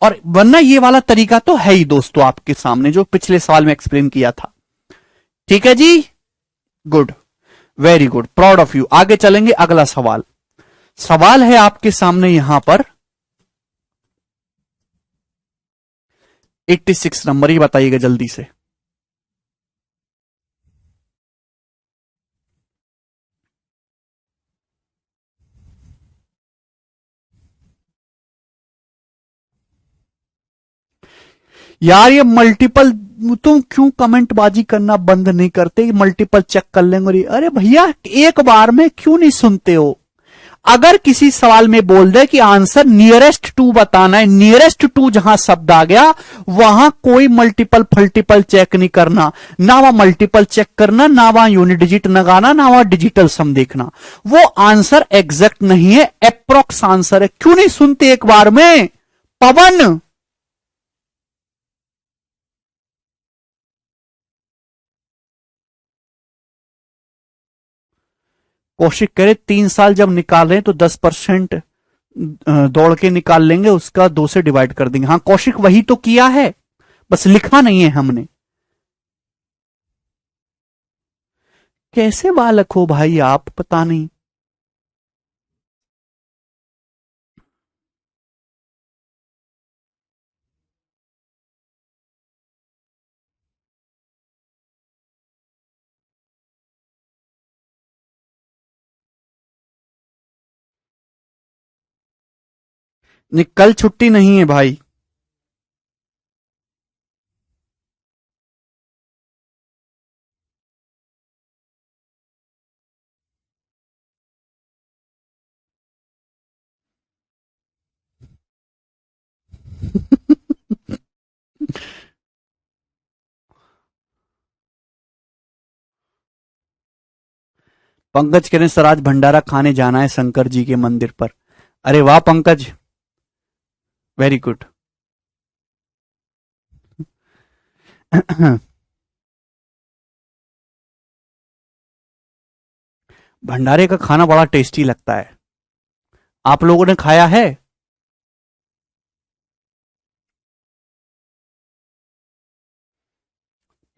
और वरना ये वाला तरीका तो है ही दोस्तों आपके सामने, जो पिछले सवाल में एक्सप्लेन किया था, ठीक है जी। Good, very good, proud of you. आगे चलेंगे, अगला सवाल। सवाल है आपके सामने यहां पर 86 नंबर, ही बताइएगा जल्दी से। यार ये मल्टीपल, तुम क्यों कमेंट बाजी करना बंद नहीं करते? मल्टीपल चेक कर लेंगे। अरे भैया एक बार में क्यों नहीं सुनते हो? अगर किसी सवाल में बोल दे कि आंसर नियरेस्ट टू बताना है, नियरेस्ट टू जहां शब्द आ गया वहां कोई मल्टीपल फल्टीपल चेक नहीं करना, ना वहां मल्टीपल चेक करना, ना वहां यूनिट डिजिट लगाना, ना वहां डिजिटल सम देखना। वो आंसर एग्जैक्ट नहीं है, अप्रोक्स आंसर है। क्यों नहीं सुनते एक बार में? पवन, कौशिक कह रहे 3 साल जब निकाल रहे हैं तो 10% दौड़ के निकाल लेंगे, उसका 2 से डिवाइड कर देंगे। हाँ कौशिक वही तो किया है, बस लिखा नहीं है हमने। कैसे बालक हो भाई आप, पता नहीं। नहीं कल छुट्टी नहीं है भाई। पंकज कह रहे हैं, सर आज भंडारा खाने जाना है शंकर जी के मंदिर पर। अरे वाह पंकज, वेरी गुड। भंडारे का खाना बड़ा टेस्टी लगता है, आप लोगों ने खाया है?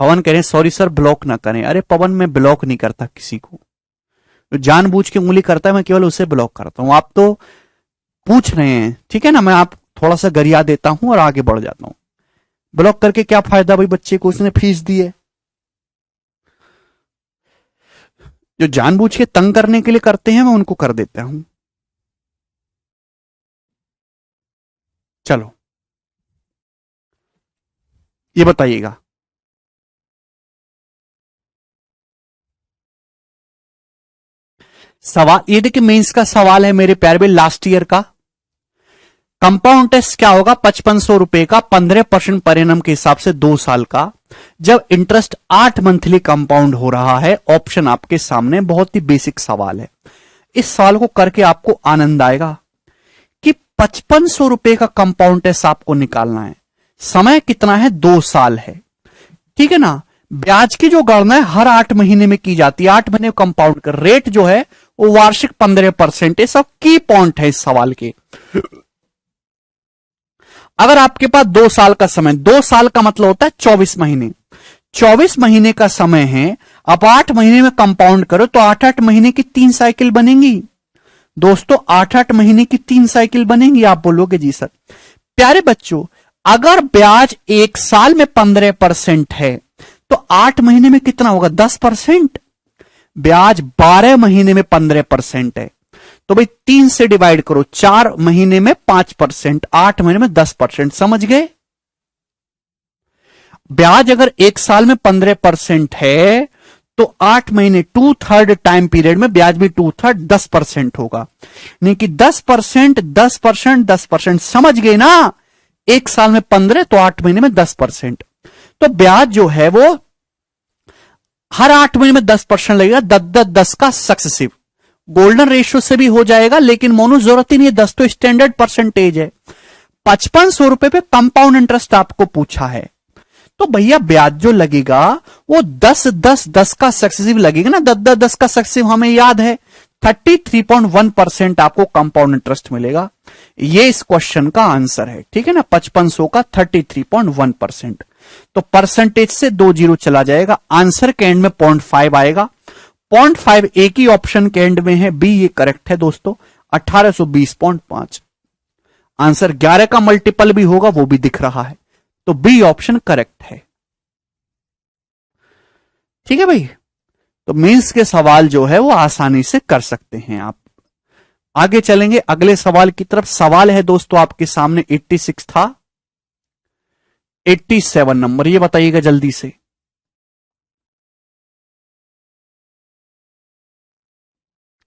पवन कह रहे हैं सॉरी सर ब्लॉक ना करें। अरे पवन मैं ब्लॉक नहीं करता किसी को, जो जानबूझ के उंगली करता है मैं केवल उसे ब्लॉक करता हूं। आप तो पूछ रहे हैं, ठीक है ना, मैं आप थोड़ा सा गरिया देता हूं और आगे बढ़ जाता हूं। ब्लॉक करके क्या फायदा भाई, बच्चे को उसने फीस दी है। जो जानबूझ के तंग करने के लिए करते हैं मैं उनको कर देता हूं। चलो ये बताइएगा। सवाल ये देखिए, मेंस का सवाल है मेरे प्यारे भाई, लास्ट ईयर का। कंपाउंड इंटरेस्ट क्या होगा? 5500 रुपए का 15% पर एनम के हिसाब से 2 साल का, जब इंटरेस्ट 8 मंथली कंपाउंड हो रहा है। ऑप्शन आपके सामने, बहुत ही बेसिक सवाल है। इस सवाल को करके आपको आनंद आएगा कि 5500 रुपए का कंपाउंड इंटरेस्ट आपको निकालना है। समय कितना है? 2 साल है, ठीक है ना। ब्याज की जो गणना है हर 8 महीने में की जाती है। 8 महीने कंपाउंड कर रेट जो है वो वार्षिक 15%। ये सब की पॉइंट है इस सवाल के। अगर आपके पास 2 साल का समय, 2 साल का मतलब होता है 24 महीने, 24 महीने का समय है। अब 8 महीने में कंपाउंड करो तो 8-8 महीने की 3 साइकिल बनेंगी दोस्तों। 8-8 महीने की 3 साइकिल बनेंगी। आप बोलोगे जी सर। प्यारे बच्चों, अगर ब्याज 1 साल में 15% है तो 8 महीने में कितना होगा? 10%। ब्याज 12 महीने में 15% है तो भाई 3 से डिवाइड करो, 4 महीने में 5%, 8 महीने में 10%। समझ गए? ब्याज अगर 1 साल में 15% है तो 8 महीने 2/3 टाइम पीरियड में ब्याज भी 2/3 10% होगा। नहीं कि 10%, 10%, 10%। समझ गए ना? 1 साल में 15 तो 8 महीने में 10%। तो ब्याज जो है वो हर 8 महीने में 10% लगेगा। 10-10-10 का सक्सेसिव। गोल्डन रेशियो से भी हो जाएगा, लेकिन मोनू जरूरत ही नहीं है, 10 तो स्टैंडर्ड परसेंटेज है। 5500 रुपए पे कंपाउंड इंटरेस्ट आपको पूछा है तो भैया ब्याज जो लगेगा वो 10-10-10 का सक्सेसिव लगेगा ना। 10-10-10 का सक्सेसिव हमें याद है, 33.1% आपको कंपाउंड इंटरेस्ट मिलेगा। ये इस क्वेश्चन का आंसर है, ठीक है ना। 5500 का 33.1%। तो परसेंटेज से 2 जीरो चला जाएगा। आंसर के एंड में 0.5 आएगा। 0.5 एक ही ऑप्शन के एंड में है, बी ये करेक्ट है दोस्तों। 1820.5 आंसर 11 का मल्टीपल भी होगा, वो भी दिख रहा है। तो बी ऑप्शन करेक्ट है, ठीक है भाई। तो मेंस के सवाल जो है वो आसानी से कर सकते हैं आप। आगे चलेंगे अगले सवाल की तरफ। सवाल है दोस्तों आपके सामने 86 था, 87 नंबर। ये बताइएगा जल्दी से।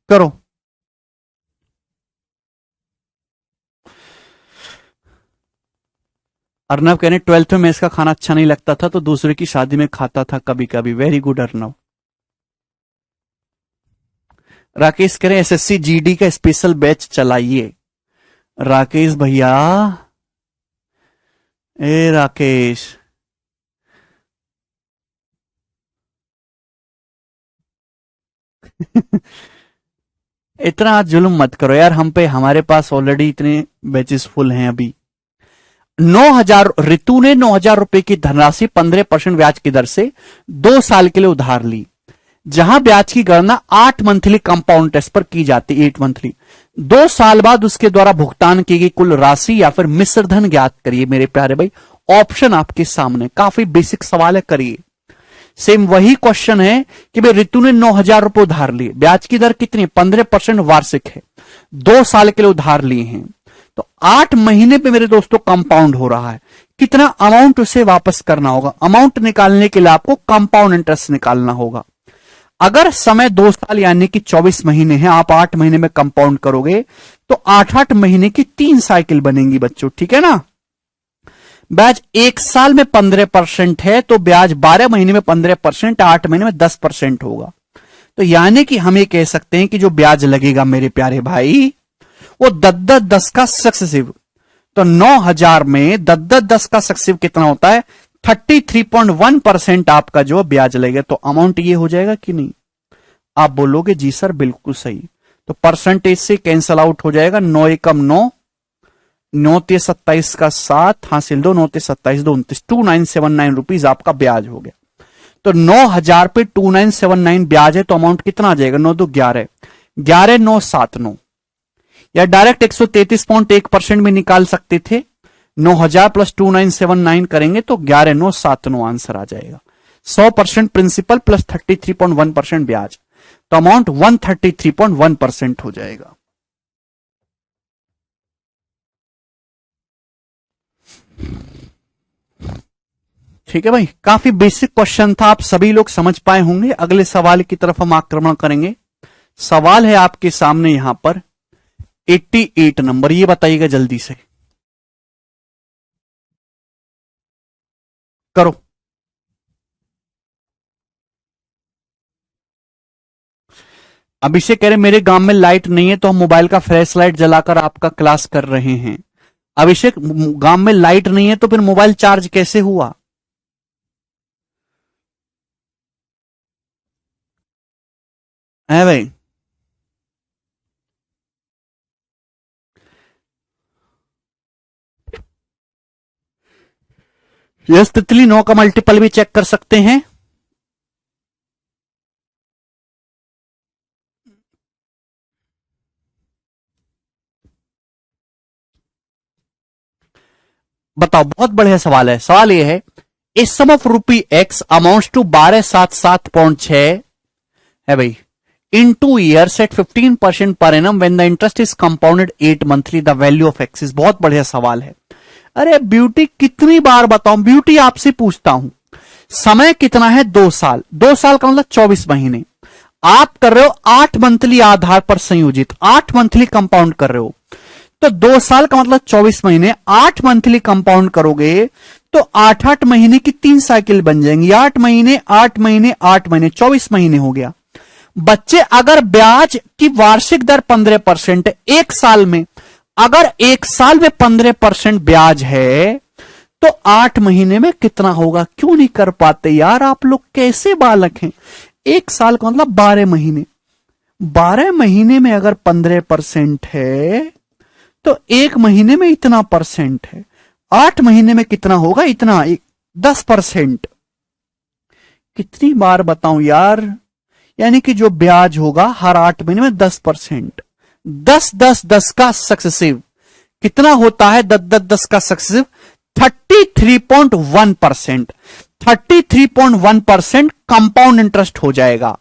करो। अर्नव कहने 12th में मेस का खाना अच्छा नहीं लगता था तो दूसरे की शादी में खाता था कभी कभी। Very good Arnav. राकेश कह रहे एसएससी जीडी का स्पेशल बैच चलाइए। राकेश भैया, ए राकेश, इतना जुल्म मत करो यार हम पे। हमारे पास ऑलरेडी इतने बैचेस फुल हैं अभी। 9,000 ऋतु ने 9,000 रुपए की धनराशि 15% ब्याज की दर से 2 साल के लिए उधार ली, जहां ब्याज की गणना 8 मंथली कंपाउंड टेस्ट पर की जाती है। 8 मंथली। 2 साल बाद उसके द्वारा भुगतान की गई कुल राशि या फिर मिश्र धन ज्ञात करिए मेरे प्यारे भाई। ऑप्शन आपके सामने, काफी बेसिक सवाल है, करिए। सेम वही क्वेश्चन है कि भाई ऋतु ने 9,000 रुपए उधार लिए, ब्याज की दर कितनी? 15% वार्षिक है, 2 साल के लिए उधार लिए हैं। तो 8 महीने पे मेरे दोस्तों कंपाउंड हो रहा है। कितना अमाउंट उसे वापस करना होगा? अमाउंट निकालने के लिए आपको कंपाउंड इंटरेस्ट निकालना होगा। अगर समय 2 साल यानी कि 24 महीने हैं, आप 8 महीने में कंपाउंड करोगे तो 8-8 महीने की 3 साइकिल बनेंगी बच्चों, ठीक है ना। ब्याज 1 साल में 15% है तो ब्याज 12 महीने में 15%, 8 महीने में 10% होगा। तो यानी कि हम ये कह सकते हैं कि जो ब्याज लगेगा मेरे प्यारे भाई वो 10-10-10 का सक्सेसिव। तो 9,000 में 10-10-10 का सक्सेसिव कितना होता है? 33.1% आपका जो ब्याज लगेगा। तो अमाउंट ये हो जाएगा कि नहीं? आप बोलोगे जी सर बिल्कुल सही। तो परसेंटेज से कैंसल आउट हो जाएगा। 9 एकम 9, 9 ते 27 का 7 हासिल 2, 9 ते 27 2 29, 2979 रुपीज आपका ब्याज हो गया। तो 9,000 पे 2979 ब्याज है तो अमाउंट कितना आ जाएगा? 9 2 11, 11 9 7 9, या डायरेक्ट 133.1% में निकाल सकते थे। 9,000 प्लस 2979 करेंगे तो 11 9 7 9 आंसर आ जाएगा। 100% प्रिंसिपल प्लस 33.1% ब्याज, तो अमाउंट 133.1% हो जाएगा। ठीक है भाई, काफी बेसिक क्वेश्चन था, आप सभी लोग समझ पाए होंगे। अगले सवाल की तरफ हम आक्रमण करेंगे। सवाल है आपके सामने यहां पर 88 नंबर, ये बताइएगा जल्दी से, करो। अभिषेक कह रहे मेरे गांव में लाइट नहीं है तो हम मोबाइल का फ्लैश लाइट जलाकर आपका क्लास कर रहे हैं। अभिषेक, गांव में लाइट नहीं है तो फिर मोबाइल चार्ज कैसे हुआ? है भाई? यस तितली, 9 का मल्टीपल भी चेक कर सकते हैं। बताओ, बहुत बढ़िया सवाल है। सवाल यह है, इस sum of rupee X amounts to 1277.6 है भाई, इन 2 years at 15% per annum when the interest is compounded 8 monthly, the value of x is। बहुत बढ़िया सवाल है। अरे ब्यूटी, कितनी बार बताऊं ब्यूटी, आपसे पूछता हूं। समय कितना है? 2 साल। 2 साल का मतलब 24 महीने। आप कर रहे हो 8 मंथली आधार पर संयोजित, 8 मंथली कंपाउंड कर रहे हो, तो 2 साल का मतलब 24 महीने, 8 मंथली कंपाउंड करोगे तो 8 8 महीने की 3 साइकिल बन जाएंगी। 8 महीने 8 महीने 8 महीने, 24 महीने हो गया। बच्चे, अगर ब्याज की वार्षिक दर 15% है एक साल में, अगर एक साल में 15% ब्याज है तो 8 महीने में कितना होगा? क्यों नहीं कर पाते यार आप लोग, कैसे बालक हैं? एक साल का मतलब 12 महीने, 12 महीने में अगर 15% है तो एक महीने में इतना परसेंट है, 8 महीने में कितना होगा? इतना, 10%। कितनी बार बताऊं यार, यानी कि जो ब्याज होगा हर 8 महीने में 10%, 10 10 10 का सक्सेसिव कितना होता है? 10 10 10 का सक्सेसिव 33.1%। 33.1% कंपाउंड इंटरेस्ट हो जाएगा।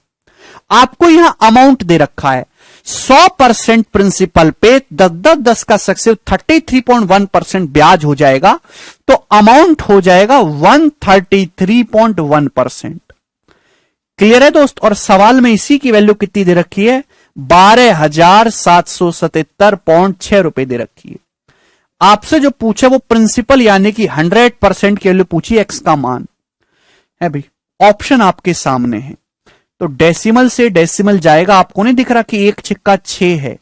आपको यहां अमाउंट दे रखा है 100% प्रिंसिपल पे 10 10 10 का सक्सेसिव 33.1% ब्याज हो जाएगा, तो अमाउंट हो जाएगा 133.1%। क्लियर है दोस्त? और सवाल में इसी की वैल्यू कितनी दे रखी है? 12,777.6 दे रखी है। आपसे जो पूछे वो प्रिंसिपल यानी कि 100% की वैल्यू पूछी, एक्स का मान है भाई। ऑप्शन आपके सामने है, तो डेसिमल से डेसिमल जाएगा। आपको नहीं दिख रहा कि एक छिक्का 6 है,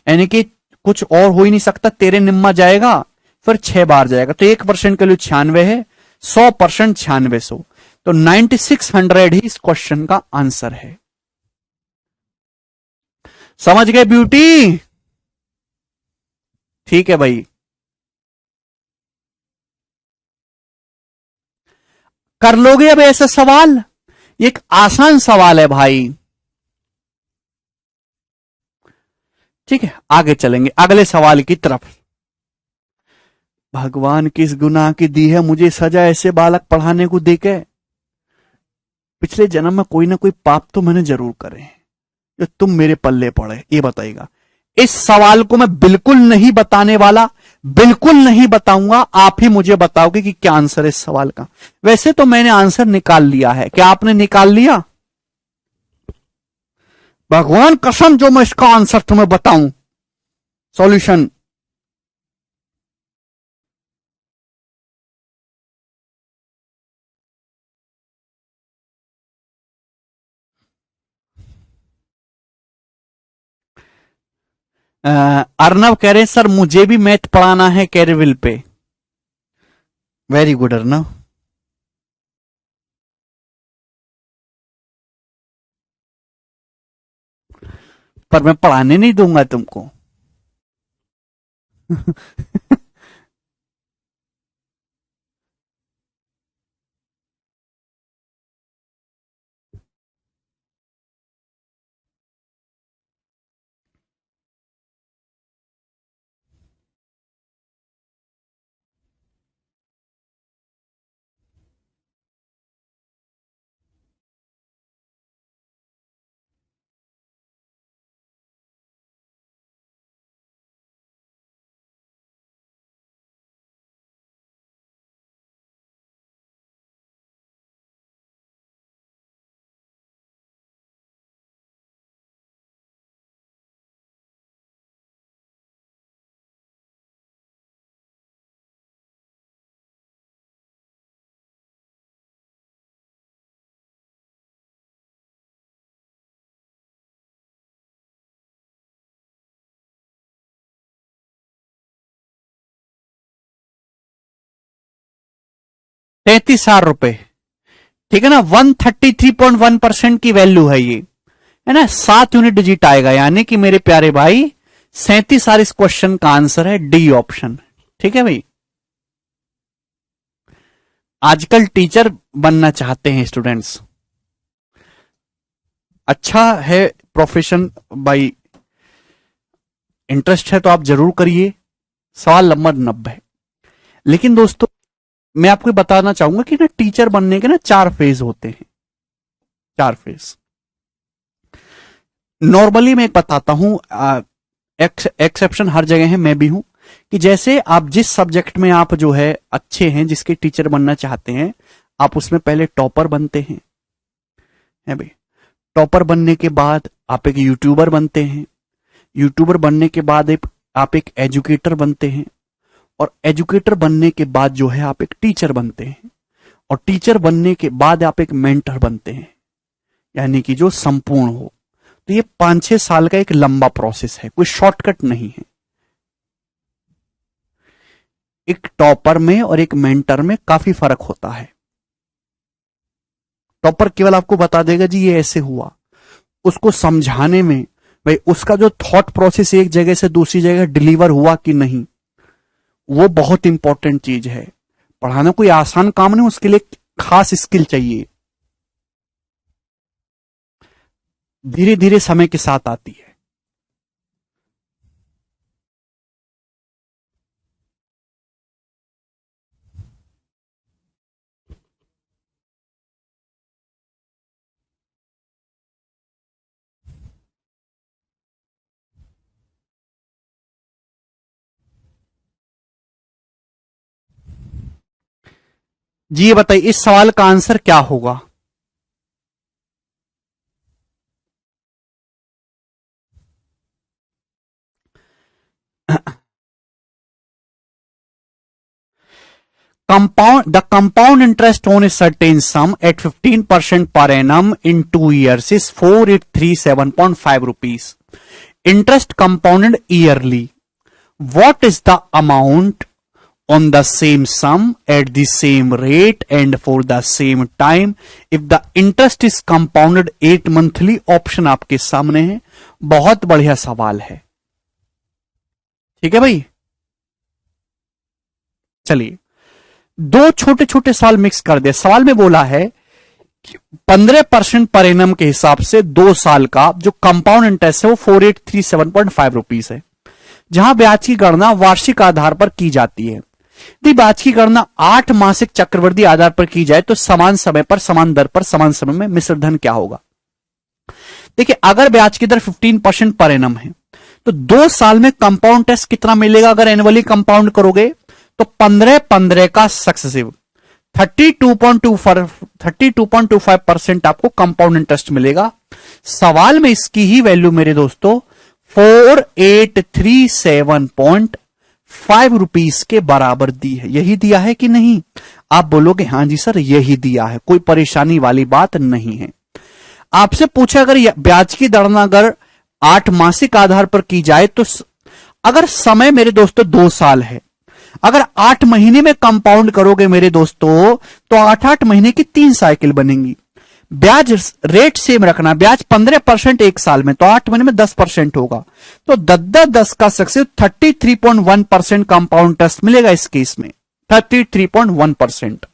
यानी कि कुछ और हो ही नहीं सकता। तेरे निम्मा जाएगा फिर 6 बार जाएगा, तो 1% के लिए 96 है, 100% 9600, तो 9600 ही इस क्वेश्चन का आंसर है। समझ गए ब्यूटी? ठीक है भाई, कर लोगे अब ऐसा सवाल? एक आसान सवाल है भाई। ठीक है, आगे चलेंगे अगले सवाल की तरफ। भगवान किस गुनाह की दी है मुझे सजा ऐसे बालक पढ़ाने को देके? पिछले जन्म में कोई ना कोई पाप तो मैंने जरूर करे हैं जो तुम मेरे पल्ले पड़े, ये बताइएगा। इस सवाल को मैं बिल्कुल नहीं बताने वाला, बिल्कुल नहीं बताऊंगा। आप ही मुझे बताओगे कि क्या आंसर है इस सवाल का। वैसे तो मैंने आंसर निकाल लिया है, क्या आपने निकाल लिया? भगवान कसम, जो मैं इसका आंसर तुम्हें बताऊं, सॉल्यूशन। अर्नव कह रहे हैं सर मुझे भी मैथ पढ़ाना है कैरविल पे। Very good Arnav. पर मैं पढ़ाने नहीं दूंगा तुमको। 33,000 रुपए, ठीक है ना। 133.1% की वैल्यू है ये, है ना। 7 यूनिट डिजिट आएगा, यानी कि मेरे प्यारे भाई 37,000 इस क्वेश्चन का आंसर है, डी ऑप्शन। ठीक है भाई। आजकल टीचर बनना चाहते हैं स्टूडेंट्स, अच्छा है प्रोफेशन भाई, इंटरेस्ट है तो आप जरूर करिए। सवाल नंबर 90। लेकिन दोस्तों मैं आपको बताना चाहूंगा कि ना टीचर बनने के ना 4 फेज होते हैं, 4 फेज। नॉर्मली मैं बताता हूं, एक्सेप्शन हर जगह है, मैं भी हूं, कि जैसे आप जिस सब्जेक्ट में आप जो है अच्छे हैं, जिसके टीचर बनना चाहते हैं, आप उसमें पहले टॉपर बनते हैं, है भाई। टॉपर बनने के बाद आप एक यूट्यूबर बनते हैं, यूट्यूबर बनने के बाद आप एक एजुकेटर बनते हैं, और एजुकेटर बनने के बाद जो है आप एक टीचर बनते हैं, और टीचर बनने के बाद आप एक मेंटर बनते हैं, यानी कि जो संपूर्ण हो। तो ये 5-6 साल का एक लंबा प्रोसेस है, कोई शॉर्टकट नहीं है। एक टॉपर में और एक मेंटर में काफी फर्क होता है। टॉपर केवल आपको बता देगा जी ये ऐसे हुआ, उसको समझाने में भाई उसका जो थॉट प्रोसेस एक जगह से दूसरी जगह डिलीवर हुआ कि नहीं, वो बहुत इंपॉर्टेंट चीज है। पढ़ाना कोई आसान काम नहीं, उसके लिए खास स्किल चाहिए, धीरे धीरे समय के साथ आती है। जी ये बताइए इस सवाल का आंसर क्या होगा। the compound interest on a certain sum at 15% per annum in 2 years is 4837.5 rupees. Interest compounded yearly. What is the amount on the same sum at the same rate and for the same time if the interest is compounded 8 monthly? Option आपके सामने है। बहुत बढ़िया सवाल है, ठीक है भाई। चलिए दो छोटे छोटे सवाल मिक्स कर दे। सवाल में बोला है कि 15% पर एनम के हिसाब से 2 साल का जो कंपाउंड इंटरेस्ट है वो 4837.5 रुपीस है, जहां ब्याज की गणना वार्षिक आधार पर की जाती है। यदि ब्याज की गणना 8 मासिक चक्रवृद्धि आधार पर की जाए तो समान समय पर समान दर पर समान समय में मिश्र धन क्या होगा। देखिए अगर ब्याज की दर 15% पर एनम है तो 2 साल में कंपाउंड इंटरेस्ट कितना मिलेगा। अगर एनुअली कंपाउंड करोगे तो 15-15 का सक्सेसिव 32.25% आपको कंपाउंड इंटरेस्ट मिलेगा। सवाल में इसकी ही वैल्यू मेरे दोस्तों 4837.5 रुपीस के बराबर दी है। यही दिया है कि नहीं? आप बोलोगे हां जी सर यही दिया है, कोई परेशानी वाली बात नहीं है। आपसे पूछा अगर ब्याज की गणना अगर 8 मासिक आधार पर की जाए तो अगर समय मेरे दोस्तों 2 साल है, अगर 8 महीने में कंपाउंड करोगे मेरे दोस्तों तो 8-8 महीने की 3 साइकिल बनेंगी। ब्याज रेट सेम रखना, ब्याज 15% एक साल में तो 8 महीने में 10% होगा, तो 10 का सक्सेस 33.1% कंपाउंड इंटरेस्ट मिलेगा इस केस में 33.1%।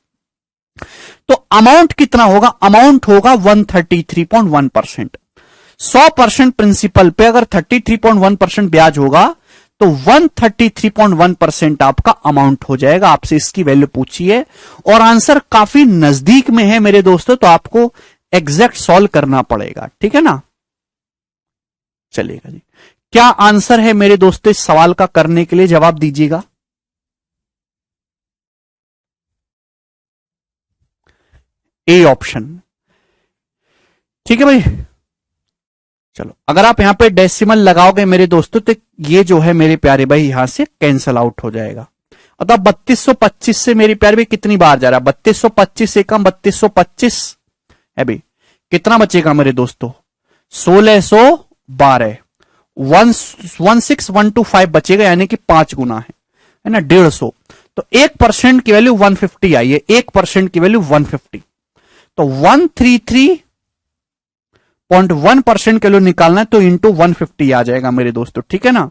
तो अमाउंट कितना होगा? अमाउंट होगा 133.1%। 100% प्रिंसिपल पे अगर 33.1% ब्याज होगा तो 133.1% आपका अमाउंट हो जाएगा। आपसे इसकी वैल्यू पूछी है और आंसर काफी नजदीक में है मेरे दोस्तों, तो आपको एग्जैक्ट सॉल्व करना पड़ेगा, ठीक है ना। चलेगा जी, क्या आंसर है मेरे दोस्तों इस सवाल का करने के लिए? जवाब दीजिएगा। ए ऑप्शन, ठीक है भाई। चलो अगर आप यहां पे डेसिमल लगाओगे मेरे दोस्तों तो ये जो है मेरे प्यारे भाई यहां से कैंसल आउट हो जाएगा। अतः 3225 से मेरे प्यारे भाई कितनी बार जा रहा है? 3225 से कम 3225 है भाई, कितना बचेगा मेरे दोस्तों? 1612 16125 बचेगा, यानी कि 5 गुना है ना 150। तो तो 1% की वैल्यू 150 आई है, 1% की वैल्यू 150। तो 133.1% की वैल्यू निकालना है तो इंटू 150 आ जाएगा मेरे दोस्तों, ठीक है ना।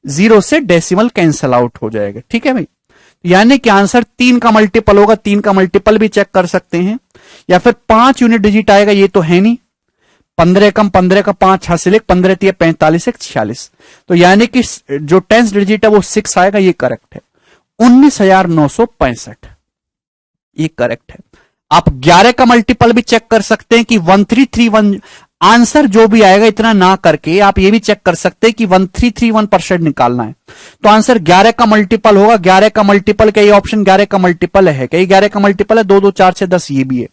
जीरो से डेसिमल कैंसल आउट हो जाएगा, ठीक है भाई। यानी कि आंसर 3 का मल्टीपल होगा, 3 का मल्टीपल भी चेक कर सकते हैं, या फिर 5 यूनिट डिजिट आएगा, ये तो है नहीं। 15 कम 15 का 5 हासिल, 15 3 45 1 46, तो यानी कि जो टेंस डिजिट है वो 6 आएगा, ये करेक्ट है। 19,965 ये करेक्ट है। आप 11 का मल्टीपल भी चेक कर सकते हैं कि 1331, आंसर जो भी आएगा इतना ना करके आप ये भी चेक कर सकते हैं कि 1331% निकालना है, तो आंसर 11 का मल्टीपल होगा। 11 का मल्टीपल क्या, ये ऑप्शन 11 का मल्टीपल है क्या? 11 का मल्टीपल है, 2 2 4 6 10, ये भी है।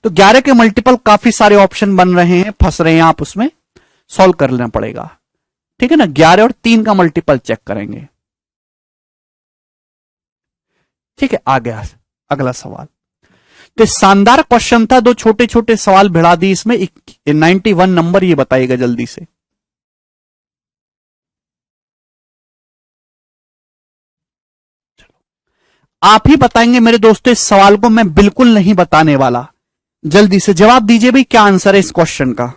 तो 11 के मल्टीपल काफी सारे ऑप्शन बन रहे हैं, फंस रहे हैं आप, उसमें सॉल्व कर लेना पड़ेगा, ठीक है ना। 11 और 3 का मल्टीपल चेक करेंगे, ठीक है। आ गया अगला सवाल। तो शानदार क्वेश्चन था, 2 छोटे छोटे सवाल भिड़ा दी इसमें। 91 नंबर ये बताइएगा जल्दी से। आप ही बताएंगे मेरे दोस्तों, इस सवाल को मैं बिल्कुल नहीं बताने वाला। जल्दी से जवाब दीजिए भाई, क्या आंसर है इस क्वेश्चन का।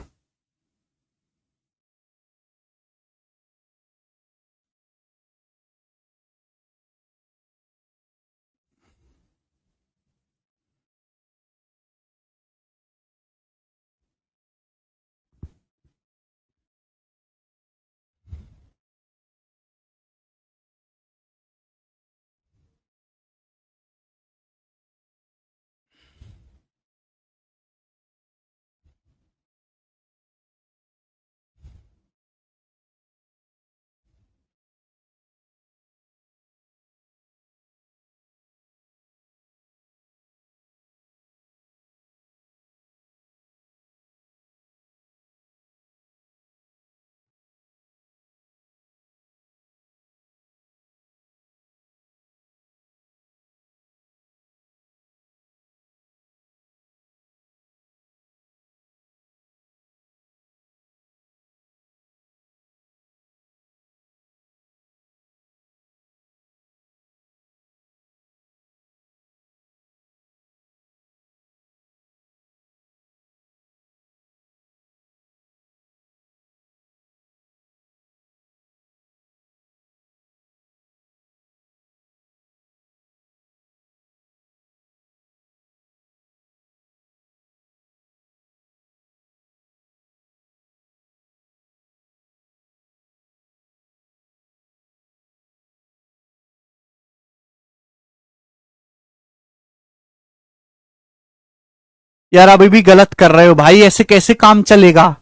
यार अभी भी गलत कर रहे हो भाई, ऐसे कैसे काम चलेगा।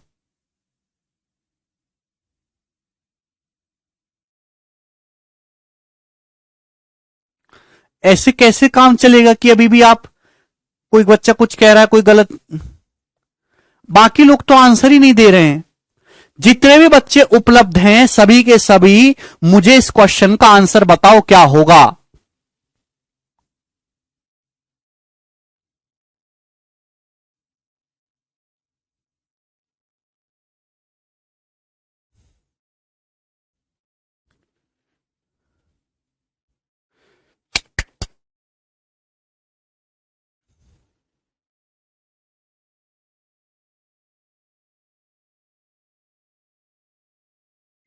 ऐसे कैसे काम चलेगा कि अभी भी आप, कोई बच्चा कुछ कह रहा है, कोई गलत, बाकी लोग तो आंसर ही नहीं दे रहे हैं। जितने भी बच्चे उपलब्ध हैं सभी के सभी मुझे इस क्वेश्चन का आंसर बताओ क्या होगा।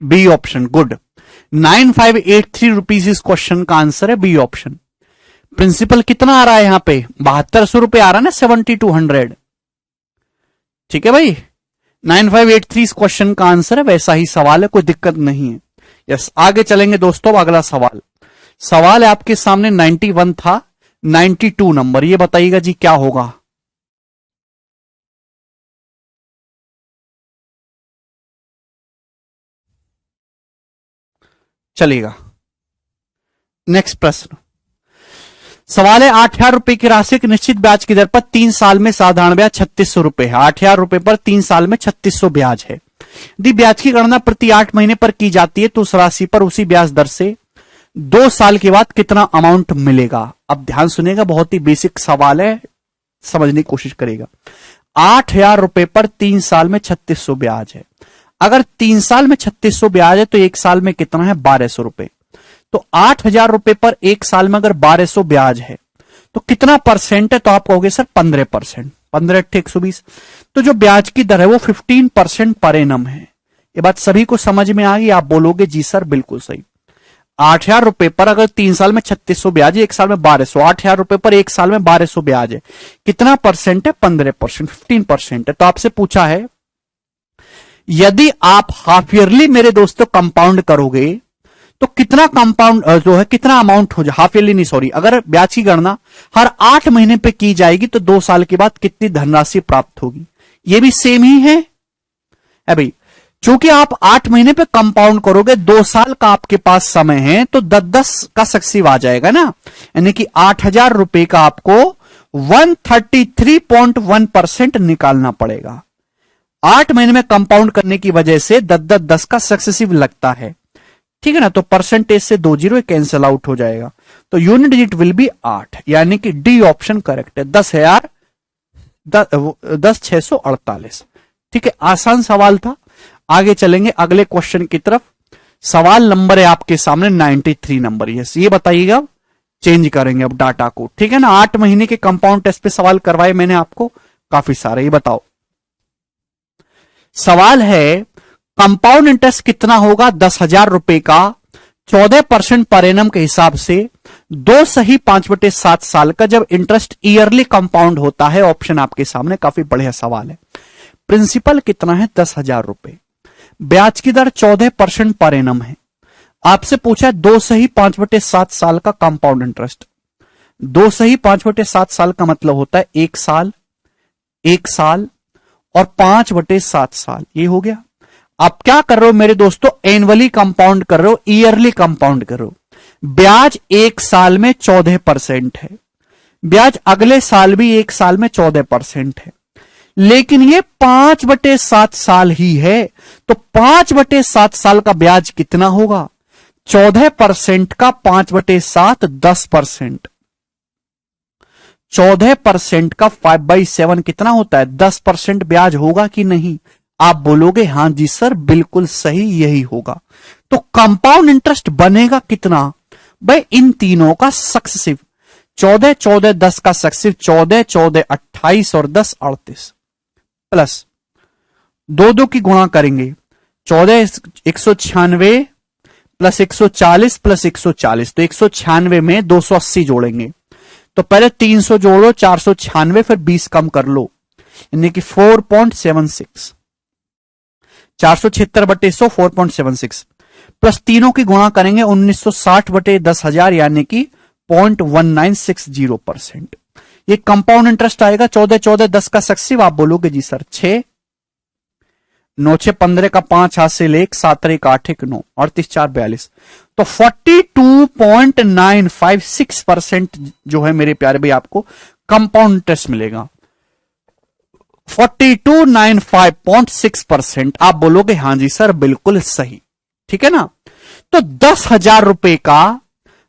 B option, good. 9583 इस क्वेश्चन का आंसर है, बी ऑप्शन। प्रिंसिपल कितना आ रहा है यहां पे, 7200 आ रहा है ना, 7200, ठीक है भाई। 9583 इस क्वेश्चन का आंसर है, वैसा ही सवाल है, कोई दिक्कत नहीं है। यस, आगे चलेंगे दोस्तों। अगला सवाल, सवाल है आपके सामने 91 था, 92 नंबर, ये बताइएगा जी क्या होगा। चलेगा। नेक्स्ट प्रश्न, सवाल है 8,000 रुपए की राशि की निश्चित ब्याज की दर पर 3 साल में साधारण ब्याज 3600 रुपए है। 8,000 रुपए पर 3 साल में 3600 ब्याज है। यदि ब्याज की गणना प्रति 8 महीने पर की जाती है तो उस राशि पर उसी ब्याज दर से 2 साल के बाद कितना अमाउंट मिलेगा। अब ध्यान सुनिएगा, बहुत ही बेसिक सवाल है, समझने की कोशिश करेगा। 8,000 रुपए पर 3 साल में 3600 ब्याज है। अगर 3 साल में 3600 ब्याज है तो 1 साल में कितना है, 1200 रुपए। तो 8,000 रुपए पर एक साल में अगर 1200 ब्याज है तो कितना परसेंट है, तो आप कहोगे सर 15%, 15/120। तो जो ब्याज की दर है वो 15% पर एनम है। ये बात सभी को समझ में आ गई? आप बोलोगे जी सर बिल्कुल सही। 8,000 रुपए पर अगर 3 साल में 3600 ब्याज है, एक साल में 1200, 8,000 रुपए पर एक साल में 1200 ब्याज है, कितना परसेंट है? 15%, 15% है। तो आपसे पूछा है यदि आप हाफ ईयरली मेरे दोस्तों कंपाउंड करोगे तो कितना कंपाउंड जो है कितना अमाउंट हो जाए, हाफ ईयरली नहीं सॉरी, अगर ब्याज की गणना हर 8 महीने पे की जाएगी तो 2 साल के बाद कितनी धनराशि प्राप्त होगी? ये भी सेम ही है भाई। चूंकि आप 8 महीने पे कंपाउंड करोगे, 2 साल का आपके पास समय है, तो 10-10 का सक्सेसिव आ जाएगा ना, यानी कि 8,000 रुपए का आपको 133.1% निकालना पड़ेगा। 8 महीने में कंपाउंड करने की वजह से 10-10 का सक्सेसिव लगता है, ठीक है ना। तो परसेंटेज से 2 जीरो कैंसिल आउट हो जाएगा, तो यूनिट डिजिट विल बी 8, यानी कि डी ऑप्शन करेक्ट है। 10,648। ठीक है, आसान सवाल था। आगे चलेंगे अगले क्वेश्चन की तरफ। सवाल नंबर है आपके सामने 93 नंबर। यस, ये बताइएगा, चेंज करेंगे अब डाटा को, ठीक है ना। 8 महीने के कंपाउंड टेस्ट पे सवाल करवाए मैंने आपको काफी सारे। ये बताओ, सवाल है कंपाउंड इंटरेस्ट कितना होगा 10,000 रुपए का 14% पर एनम के हिसाब से 2 सही 5/7 साल का, जब इंटरेस्ट ईयरली कंपाउंड होता है। ऑप्शन आपके सामने, काफी बढ़िया सवाल है। प्रिंसिपल कितना है? 10,000 रुपए। ब्याज की दर 14% पर एनम है। आपसे पूछा है 2 सही 5/7 साल का कंपाउंड इंटरेस्ट। 2 सही 5/7 साल का मतलब होता है 1 साल, 1 साल और 5/7 साल। ये हो गया। आप क्या कर रहे हो मेरे दोस्तों? एनुअली कंपाउंड कर रहे हो, ईयरली कंपाउंड कर रहे हो। ब्याज 1 साल में 14% है, ब्याज अगले साल भी 1 साल में 14% है, लेकिन ये 5/7 साल ही है। तो 5/7 साल का ब्याज कितना होगा? 14% का 5/7 10%। 14% का 5/7 कितना होता है? 10% ब्याज होगा कि नहीं? आप बोलोगे हां जी सर बिल्कुल सही, यही होगा। तो कंपाउंड इंटरेस्ट बनेगा कितना भाई? इन तीनों का सक्सेसिव 14, 14, 10 का सक्सेसिव 14, 14, 28 और 10 38 प्लस 2 की गुणा करेंगे। 14 196 प्लस 140 प्लस 140, तो 196 में 280 जोड़ेंगे। तो पहले 300 जोड़ो, 496, फिर 20 कम कर लो, यानी कि 4.76। 476/100 4.76 प्लस तीनों की गुणा करेंगे 1960/10,000, यानी कि 0.1960%। ये कंपाउंड इंटरेस्ट आएगा। 14, 14, 10 का सक्सेसिव। आप बोलोगे जी सर 6, 9, 6, 15 का 5 हाथ से ले 7, 1, 8, 1, 9, 38, 4, 42। तो 42.956% जो है मेरे प्यारे भाई आपको कंपाउंड इंटरेस्ट मिलेगा। 4295.6%। आप बोलोगे हां जी सर बिल्कुल सही, ठीक है ना। तो 10,000 रुपए का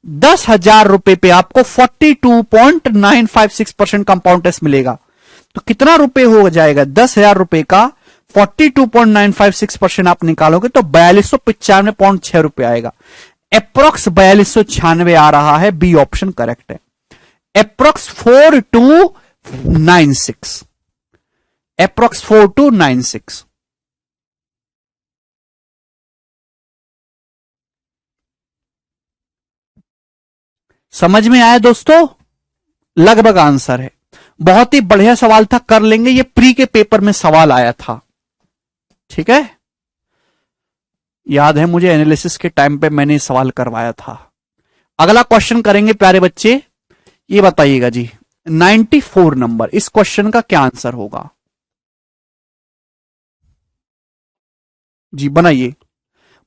10,000 रुपए पे आपको 42.956% कंपाउंड इंटरेस्ट मिलेगा। तो कितना रुपए हो जाएगा? 10,000 रुपए का 42.956% आप निकालोगे तो 4295.6 रुपए आएगा। अप्रोक्स 4296 आ रहा है। बी ऑप्शन करेक्ट है। Approx 4296, approx 4296। समझ में आया दोस्तों? लगभग आंसर है। बहुत ही बढ़िया सवाल था, कर लेंगे। ये प्री के पेपर में सवाल आया था, ठीक है, याद है मुझे, एनालिसिस के टाइम पे मैंने सवाल करवाया था। अगला क्वेश्चन करेंगे प्यारे बच्चे। ये बताइएगा जी 94 नंबर, इस क्वेश्चन का क्या आंसर होगा? जी बनाइए।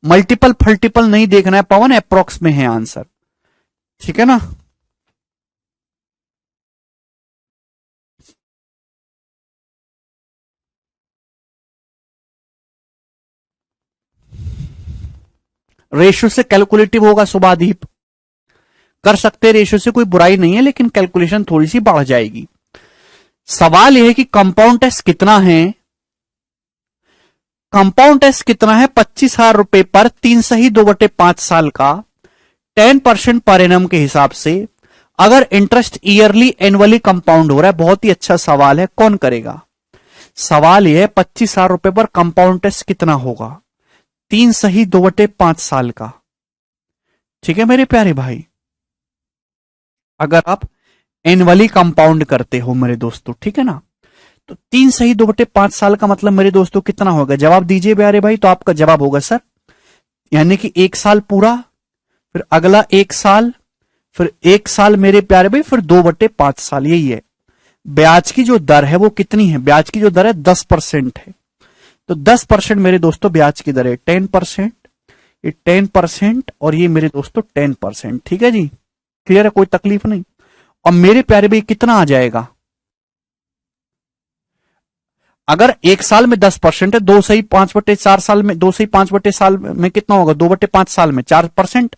मल्टीपल फल्टीपल नहीं देखना है पवन, अप्रोक्स में है आंसर, ठीक है ना। रेशियो से कैलकुलेटिव होगा शुभादीप, कर सकते रेशियो से, कोई बुराई नहीं है, लेकिन कैलकुलेशन थोड़ी सी बढ़ जाएगी। सवाल यह है कि कंपाउंड टेस्ट कितना है? कंपाउंड टेस्ट कितना है? 25,000 रुपए पर 3 सही 2/5 साल का 10% पर एनम के हिसाब से अगर इंटरेस्ट ईयरली एनुअली कंपाउंड हो रहा है, बहुत ही अच्छा सवाल है, कौन करेगा? सवाल यह है 25,000 रुपए पर कंपाउंड इंटरेस्ट कितना होगा? 3 सही 2/5 साल का। ठीक है मेरे प्यारे भाई, अगर आप एनुअली कंपाउंड करते हो मेरे दोस्तों, ठीक है ना, तो 3 सही 2/5 साल का मतलब मेरे दोस्तों कितना होगा? जवाब दीजिए प्यारे भाई। तो आपका जवाब होगा सर, यानी कि 1 साल पूरा, फिर अगला 1 साल, फिर 1 साल मेरे प्यारे भाई, फिर 2/5 साल। यही है। ब्याज की जो दर है वो कितनी है? ब्याज की जो दर है 10% है। तो 10% मेरे दोस्तों ब्याज की दर है। 10%, ये 10% और ये मेरे दोस्तों 10%। ठीक है जी, क्लियर है, कोई तकलीफ नहीं। और मेरे प्यारे भाई कितना आ जाएगा? अगर 1 साल में 10% है, 2 सही 5/4 साल में, 2 सही 5 साल में कितना होगा? 2/5 साल में 4%।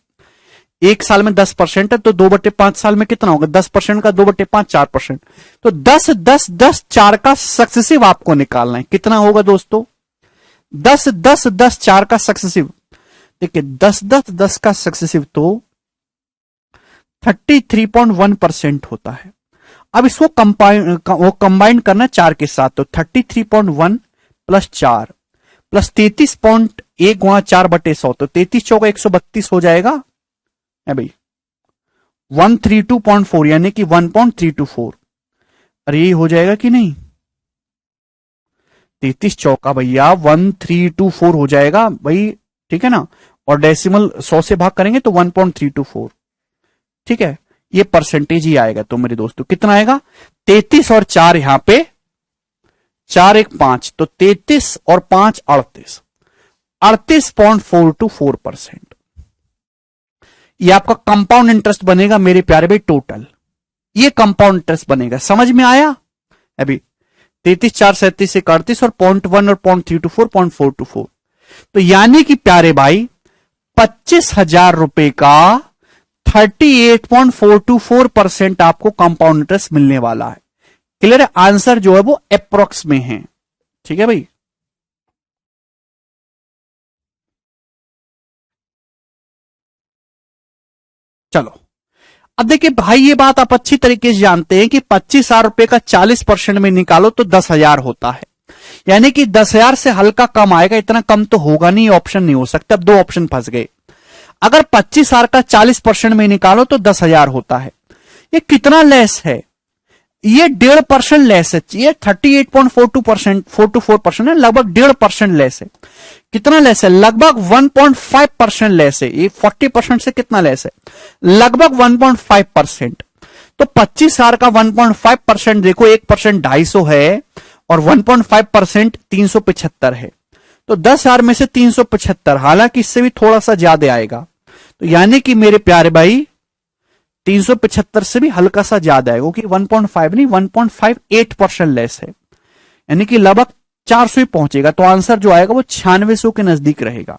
1 साल में 10% है तो 2/5 साल में कितना होगा? 10% का 2/5 4%। तो 10 10 10 4 का सक्सेसिव आपको निकालना है। कितना होगा दोस्तों? 10 10 10 4 का सक्सेसिव। देखिए 10 10 10 का सक्सेसिव तो 33.1% होता है। अब इसको कंबाइन करना है 4 के साथ, तो 33.1 प्लस 4 प्लस 33.1 गुणा 4/100, तो 33 चौका 132 हो जाएगा है भाई। 132.4 यानी कि 1.324। अरे ये हो जाएगा कि नहीं? 33 चौका भैया 1324 हो जाएगा भाई, ठीक है ना। और डेसिमल 100 से भाग करेंगे तो 1.324, ठीक है। ये परसेंटेज ही आएगा। तो मेरे दोस्तों कितना आएगा? 33 और 4 यहां पे 4 1 5, तो 33 और 5 38, 38.424%। ये आपका कंपाउंड इंटरेस्ट बनेगा मेरे प्यारे भाई टोटल। ये कंपाउंड इंटरेस्ट बनेगा, समझ में आया? अभी 33 4 37 से 38 और 0.1 और 0.324 0.424, तो यानी कि प्यारे भाई 25,000 रुपए का 38.424% आपको कंपाउंड इंटरेस्ट मिलने वाला है। क्लियर है? आंसर जो है वो अप्रोक्स में है। ठीक है भाई, चलो अब देखिए भाई, ये बात आप अच्छी तरीके से जानते हैं कि 25,000 रुपए का 40% में निकालो तो 10,000 होता है। यानी कि 10,000 से हल्का कम आएगा, इतना कम तो होगा नहीं, ऑप्शन नहीं हो सकता। अब 2 ऑप्शन फंस गए। अगर 25,000 का 40% में निकालो तो 10,000 होता है। ये कितना लेस है? ये 1.5% लेस है। ये 38.42% है, लगभग 1.5% लेस है। कितना लेस है? लगभग 1.5% लेस है। ये 40% से कितना लेस है? लगभग 1.5%। तो 25,000 का 1.5% देखो, 1% 250 है और 1.5% 375 है। तो 10,000 में से 375, हालांकि इससे भी थोड़ा सा ज्यादा आएगा। तो यानी कि मेरे प्यारे भाई 375 से भी हल्का सा ज्यादा है, क्योंकि 1.5 नहीं 1.58% लेस है। यानी कि लगभग 400 ही पहुंचेगा। तो आंसर जो आएगा वो 9600 के नजदीक रहेगा।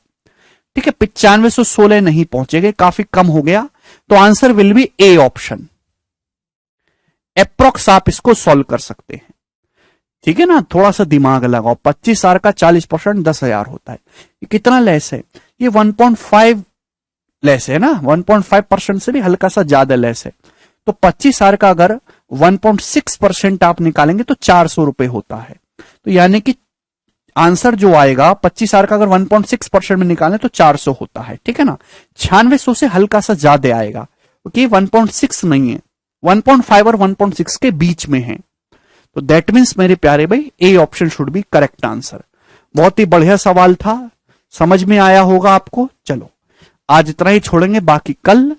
ठीक है, 9516 नहीं पहुंचेगा, काफी कम हो गया। तो answer will be A option. Approx आप इसको सॉल्व कर सकते हैं। ठीक है ना, थोड़ा सा दिमाग लगाओ। 25,000 का 40% 10,000 होता है। ये कितना लेस है? ये 1.5 लेस है ना, 1.5% से भी हल्का सा ज्यादा लेस है। तो 25,000 का अगर 1.6% आप निकालेंगे तो 400 रुपए होता है। तो यानी कि आंसर जो आएगा 25,000 का अगर 1.6% में निकालें तो 400 होता है। ठीक है ना, 9600 से हल्का सा ज्यादा आएगा, क्योंकि 1.6 नहीं है, 1.5 और 1.6 के बीच में है। तो दैट मीन्स मेरे प्यारे भाई A option should be correct answer. बहुत ही बढ़िया सवाल था, समझ में आया होगा आपको। चलो आज इतना ही छोड़ेंगे, बाकी कल